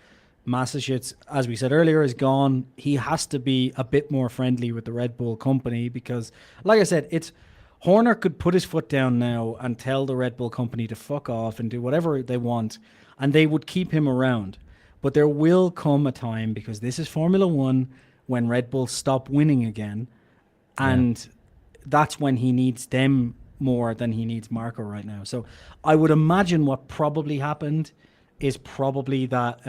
Massachusetts, as we said earlier, is gone. He has to be a bit more friendly with the Red Bull company because, like I said, it's Horner could put his foot down now and tell the Red Bull company to fuck off and do whatever they want, and they would keep him around. But there will come a time, because this is Formula One, when Red Bull stop winning again, and that's when he needs them more than he needs Marco right now. So I would imagine what probably happened is probably that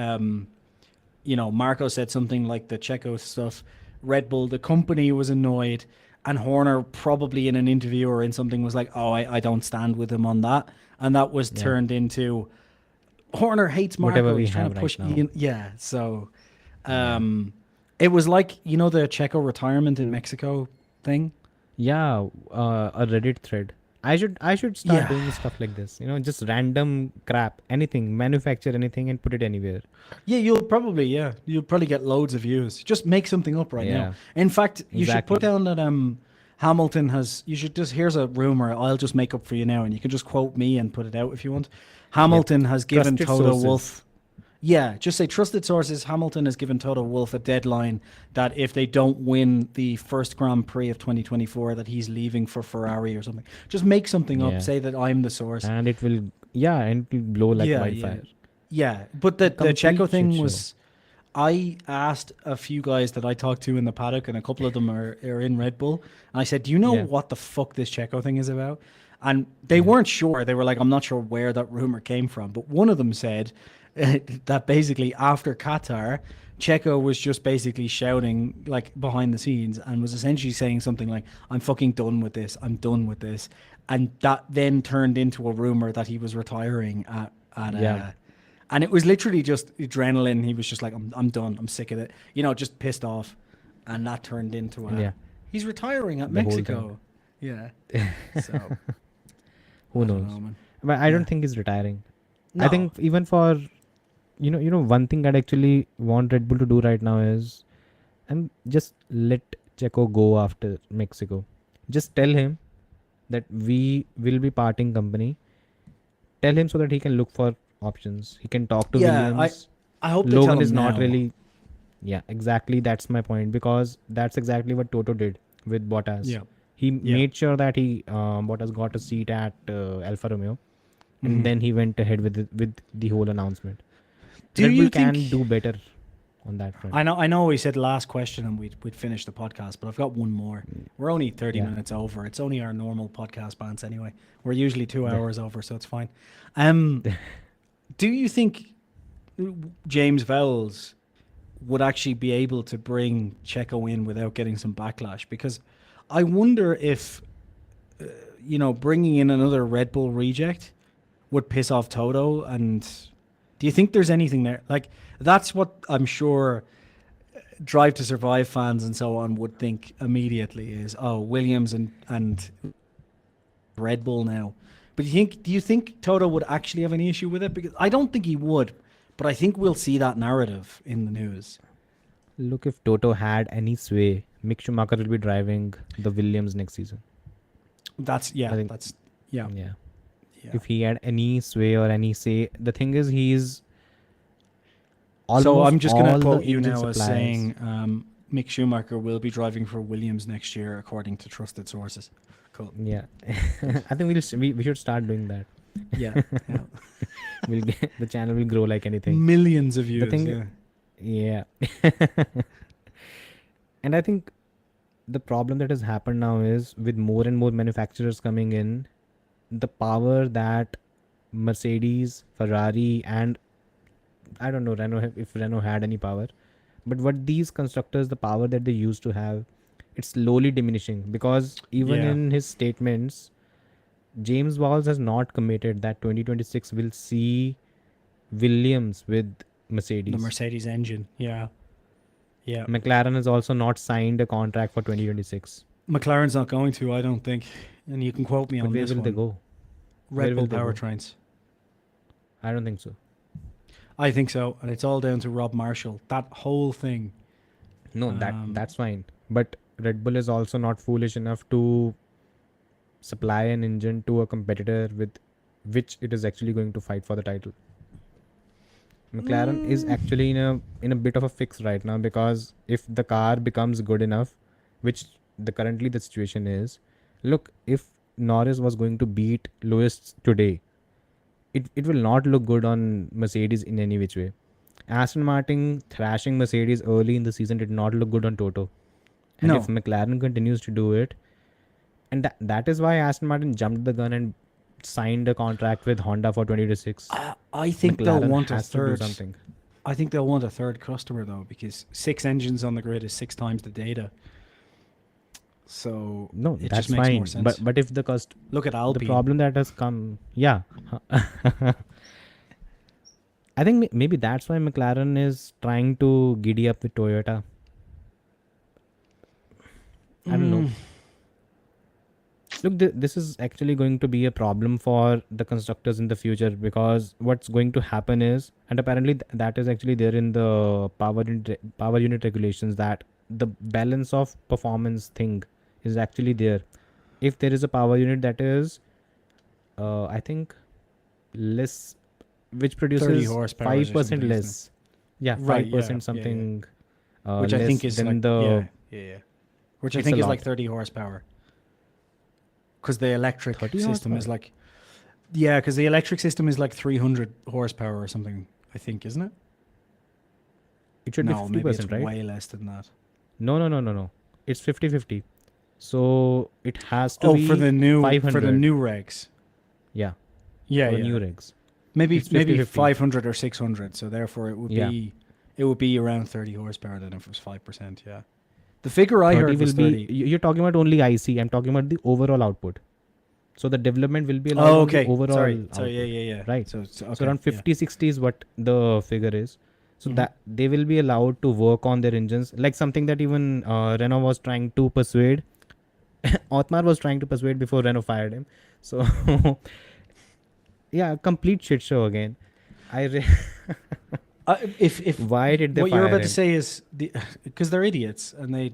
Marco said something like the Checo stuff. Red Bull, the company, was annoyed, and Horner probably in an interview or in something was like, "Oh, I don't stand with him on that," and that was turned into Horner hates Marco. Whatever we He's trying have to push. right now. Yeah, so it was like the Checo retirement in Mexico thing. Yeah, a Reddit thread. I should start doing stuff like this. Just random crap, anything, manufacture anything and put it anywhere. Yeah, you'll probably get loads of views. Just make something up right now. In fact, you should put down that Hamilton has. You should just, here's a rumor. I'll just make up for you now, and you can just quote me and put it out if you want. Hamilton has given Trusted Toto sources. Wolff. Yeah, just say trusted sources. Hamilton has given Toto Wolff a deadline that if they don't win the first Grand Prix of 2024, that he's leaving for Ferrari or something. Just make something up. Say that I'm the source. And it will, blow like wildfire. Yeah, but the Complete Checo thing shit was, I asked a few guys that I talked to in the paddock, and a couple of them are in Red Bull, and I said, "Do you know what the fuck this Checo thing is about?" And they weren't sure. They were like, "I'm not sure where that rumor came from," but one of them said that basically after Qatar, Checo was just basically shouting like behind the scenes and was essentially saying something like, "I'm fucking done with this. I'm done with this," and that then turned into a rumor that he was retiring at and it was literally just adrenaline. He was just like, I'm done. I'm sick of it. Just pissed off, and that turned into he's retiring at Mexico. Yeah. So who knows? Man. But I don't think he's retiring. No. I think even for one thing I'd actually want Red Bull to do right now is, and just let Checo go after Mexico. Just tell him that we will be parting company. Tell him so that he can look for options. He can talk to Williams. I hope they Logan tell him is not now. really. Yeah, exactly. That's my point, because that's exactly what Toto did with Bottas. Yeah. He made sure that Bottas got a seat at Alfa Romeo, and then he went ahead with the whole announcement. Red Bull can do better on that front. I know we said last question and we'd finish the podcast, but I've got one more. We're only 30 minutes over. It's only our normal podcast bans anyway. We're usually 2 hours over, so it's fine. Do you think James Vowles would actually be able to bring Checo in without getting some backlash, because I wonder if bringing in another Red Bull reject would piss off Toto. And do you think there's anything there? Like, that's what I'm sure Drive to Survive fans and so on would think immediately is, oh, Williams and Red Bull now. But do you think Toto would actually have any issue with it? Because I don't think he would, but I think we'll see that narrative in the news. Look, if Toto had any sway, Mick Schumacher will be driving the Williams next season. Yeah. Yeah. If he had any sway or any say, the thing is, he's almost so I'm just going all to quote the you engine now as suppliers. saying Mick Schumacher will be driving for Williams next year, according to trusted sources. Cool. Yeah, I think we should start doing that. Yeah. The channel will grow like anything. Millions of views. The thing, yeah. And I think the problem that has happened now is, with more and more manufacturers coming in, the power that Mercedes, Ferrari, and I don't know if Renault had any power, but what these constructors, the power that they used to have, it's slowly diminishing, because even in his statements, James Walls has not committed that 2026 will see Williams with Mercedes. The Mercedes engine. Yeah. McLaren has also not signed a contract for 2026. McLaren's not going to, I don't think. And you can quote me But on where this will one. they go? Red Bull will they go? powertrains. I don't think so. I think so, and it's all down to Rob Marshall. That whole thing. No, that's fine. But Red Bull is also not foolish enough to supply an engine to a competitor with which it is actually going to fight for the title. McLaren is actually in a bit of a fix right now, because if the car becomes good enough, which currently the situation is, look, if Norris was going to beat Lewis today, it will not look good on Mercedes in any which way. Aston Martin thrashing Mercedes early in the season did not look good on Toto. And No. if McLaren continues to do it, and that is why Aston Martin jumped the gun and signed a contract with Honda for 2026. I think McLaren they'll want a has to do third. something. I think they'll want a third customer, though, because 6 engines on the grid is 6 times the data. So No, it that's just makes fine. more sense. But if the Look at Alpine. the problem that has come, yeah. I think maybe that's why McLaren is trying to giddy up with Toyota. I don't know. Look, this is actually going to be a problem for the constructors in the future, because what's going to happen is, and apparently that is actually there in the power unit regulations, that the balance of performance thing is actually there. If there is a power unit that is, I think, less, which 30 produces horsepower 5% or something, isn't less. Yeah, 5% Right, yeah, something. which I less think is than like the which I It's think a is like lot. 30 horsepower. Because the electric 30 system is horsepower? like, because the electric system is like 300 horsepower or something, I think, isn't it? it should No, be maybe it's 50%, right? way less than that. No. It's 50-50. So it has to Oh, be for the new 500. regs. Yeah, Yeah, for yeah. the new regs. Maybe It's maybe 50-50. 500 or 600. So therefore, Yeah. it would be around 30 horsepower then if it was 5%. Yeah. The figure I 30 heard was will 30. be. You're talking about only IC. I'm talking about the overall output. So the development will be allowed Oh, on the okay. overall Sorry. output. Yeah. Right. So okay, So around yeah. 50-60 is what the figure is. So Mhm. that they will be allowed to work on their engines, like something that even Renault was trying to persuade. Otmar was trying to persuade before Renault fired him. So yeah, complete shit show again. If Why did they what you're fire about him? to say is because they're idiots and they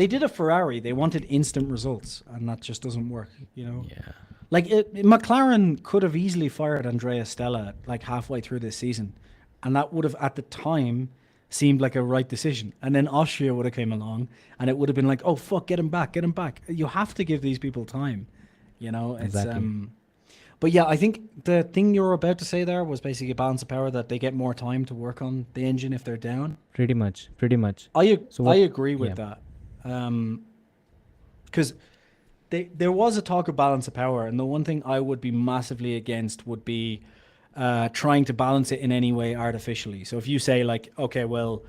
did a Ferrari. They wanted instant results, and that just doesn't work. Yeah. Like McLaren could have easily fired Andrea Stella like halfway through this season, and that would have at the time seemed like a right decision. And then Austria would have came along, and it would have been like, oh fuck, get him back. You have to give these people time. It's Exactly. But yeah, I think the thing you were about to say there was basically a balance of power, that they get more time to work on the engine if they're down. Pretty much. I So what- agree with that, because there was a talk of balance of power, and the one thing I would be massively against would be trying to balance it in any way artificially. So if you say like, okay, well,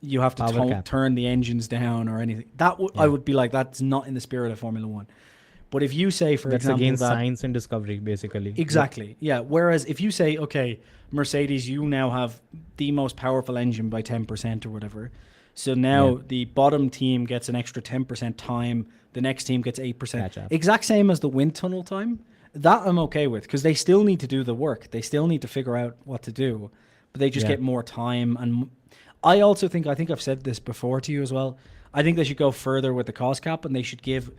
you have to Power cap. turn the engines down or anything, I Yeah. would be like, that's not in the spirit of Formula One. But if you say, for That's example, against that science and discovery, basically. exactly, yeah. Whereas if you say, okay, Mercedes, you now have the most powerful engine by 10% or whatever. So now Yeah. the bottom team gets an extra 10% time. The next team gets 8%. Catch up. Exact same as the wind tunnel time. That I'm okay with because they still need to do the work. They still need to figure out what to do, but they just Yeah. get more time. And I also think, I think I've said this before to you as well. I think they should go further with the cost cap and they should give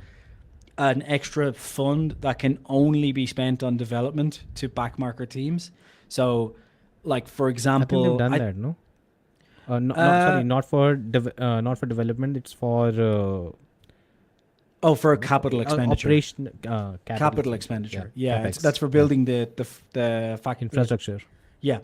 an extra fund that can only be spent on development to backmarker teams. So, like for I think they've example, done that, no? Not for not for development. It's for for capital expenditure. operation Capital expenditure. Yeah, capex. that's for building the factory Infrastructure. Yeah,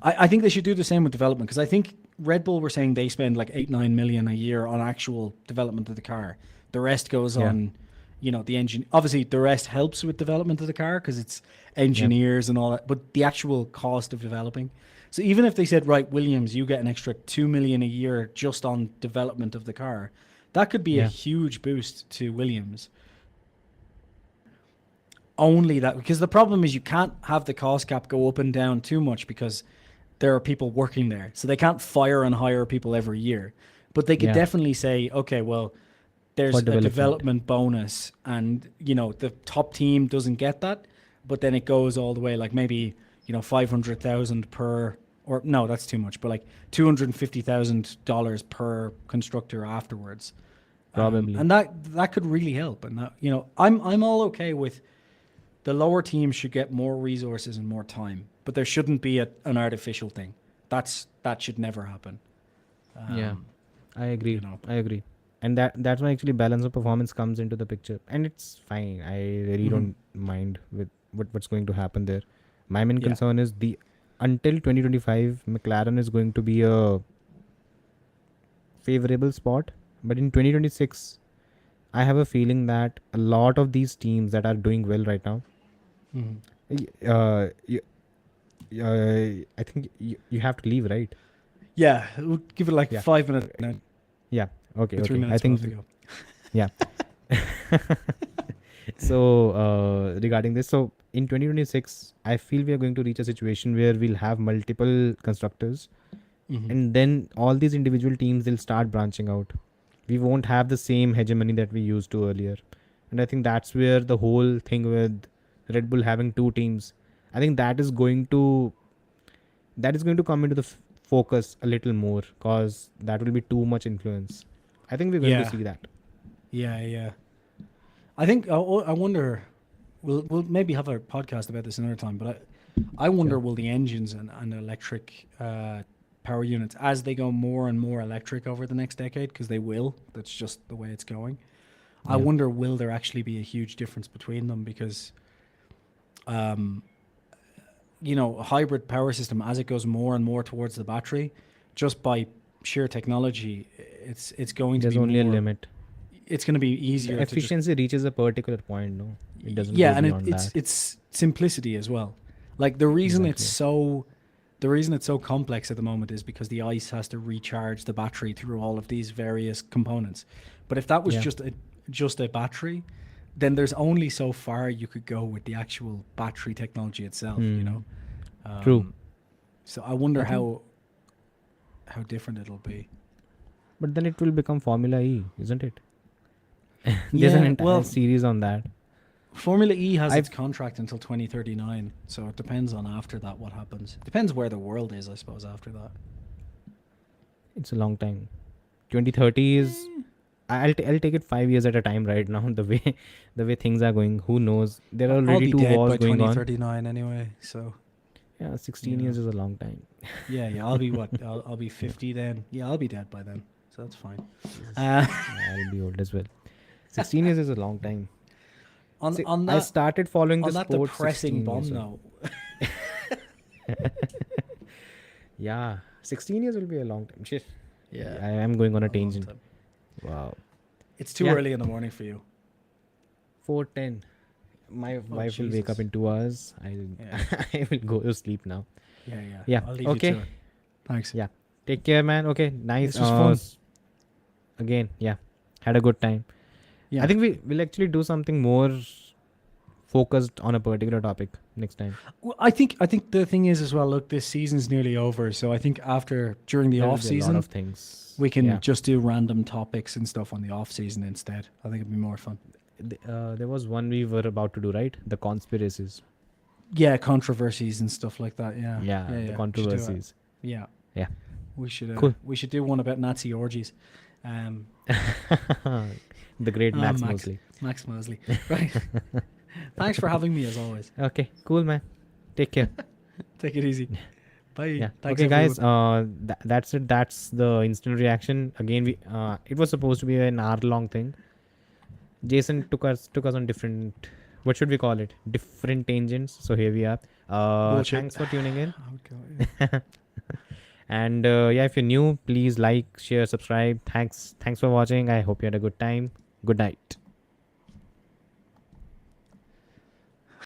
I think they should do the same with development because I think Red Bull were saying they spend like 8-9 million a year on actual development of the car. The rest goes Yeah. on, the engine. Obviously, the rest helps with development of the car because it's engineers and all that. But the actual cost of developing. So even if they said, right, Williams, you get an extra 2 million a year just on development of the car, that could be a Yeah. huge boost to Williams. Only that, because the problem is you can't have the cost cap go up and down too much because there are people working there. So they can't fire and hire people every year. But they could Yeah. definitely say, okay, well, there's For a development. development bonus and, the top team doesn't get that. But then it goes all the way, like maybe, 500,000 per, or no, that's too much, but like $250,000 per constructor afterwards. Probably. And that could really help. And that, I'm all okay with the lower teams should get more resources and more time, but there shouldn't be an artificial thing. That should never happen. Yeah. I agree. you know. I agree. And that's why actually balance of performance comes into the picture. And it's fine. I really don't mind with what's going to happen there. My main Yeah. concern is until 2025, McLaren is going to be a favorable spot. But in 2026, I have a feeling that a lot of these teams that are doing well right now, Mhm. I think you have to leave, right? Yeah, we'll give it like Yeah. 5 minutes. No, Yeah. Okay. 3 Okay. minutes. I think we'll have to go. yeah. So regarding this, so in 2026, I feel we are going to reach a situation where we'll have multiple constructors, Mhm. and then all these individual teams will start branching out. We won't have the same hegemony that we used to earlier, and I think that's where the whole thing with Red Bull having two teams, I think that is going to come into the focus a little more, because that will be too much influence. I think we're going to Yeah. see that. Yeah. I think I wonder. We'll maybe have a podcast about this another time, but I wonder Sure. will the engines and electric power units as they go more and more electric over the next decade, because they will. That's just the way it's going. I Yeah. wonder will there actually be a huge difference between them because, a hybrid power system as it goes more and more towards the battery, just by sheer technology, it's going to There's be only more, a limit. It's going to be easier The to just efficiency reaches a particular point, no? It doesn't yeah, go and beyond that. it's simplicity as well. Like the reason Exactly. it's so complex at the moment is because the ice has to recharge the battery through all of these various components. But if that was Yeah. just a battery, then there's only so far you could go with the actual battery technology itself. True. So I wonder I think- how different it'll be. But then it will become Formula E, isn't it? There's Yeah, an entire well- series on that. Formula E has its I've- contract until 2039, so it depends on after that what happens. Depends where the world is, I suppose, after that. It's a long time. 2030 is. I'll take it 5 years at a time right now. The way things are going, who knows? There are I'll already be two dead wars by going on. 2039 anyway, so Yeah, 16 Yeah. years is a long time. yeah. I'll be what? I'll be 50 then. Yeah, I'll be dead by then, so that's fine. I'll be old as well. 16 years is a long time. On See, on I that started following on the that sport depressing 16 bomb years old. though. Yeah, 16 years will be a long time. Shit. Yeah, I am going on a a long tangent. time. Wow. It's too Yeah. early in the morning for you. 4:10. My wife will wake up Jesus. in 2 hours. Yeah. I will go to sleep now. Yeah, yeah. Yeah. I'll leave Okay. you to it. Thanks. Yeah. Take care, man. Okay. Nice. This was fun. Again, yeah. Had a good time. Yeah. I think we will actually do something more focused on a particular topic next time. Well, I think the thing is as well. Look, this season's nearly over, so I think during the There will off be a lot season of things. we can Yeah. just do random topics and stuff on the off season instead. I think it'd be more fun. There was one we were about to do, right? The conspiracies. Yeah, controversies and stuff like that. Yeah. Yeah, yeah, the we should do it. controversies. Yeah. Yeah. We should. Cool. We should do one about Nazi orgies. The great Max Max. Mosley. Max Mosley. Right. Thanks for having me as always. Okay, cool, man. Take care. Take it easy. Bye. Yeah. Thanks, Okay, guys. everyone. That's it. That's the instant reaction. Again, it was supposed to be an hour-long thing. Jason took us on different. What should we call it? Different tangents. So here we are. Bullshit. Thanks for tuning in. Oh, God. And yeah, if you're new, please like, share, subscribe. Thanks for watching. I hope you had a good time. Good night.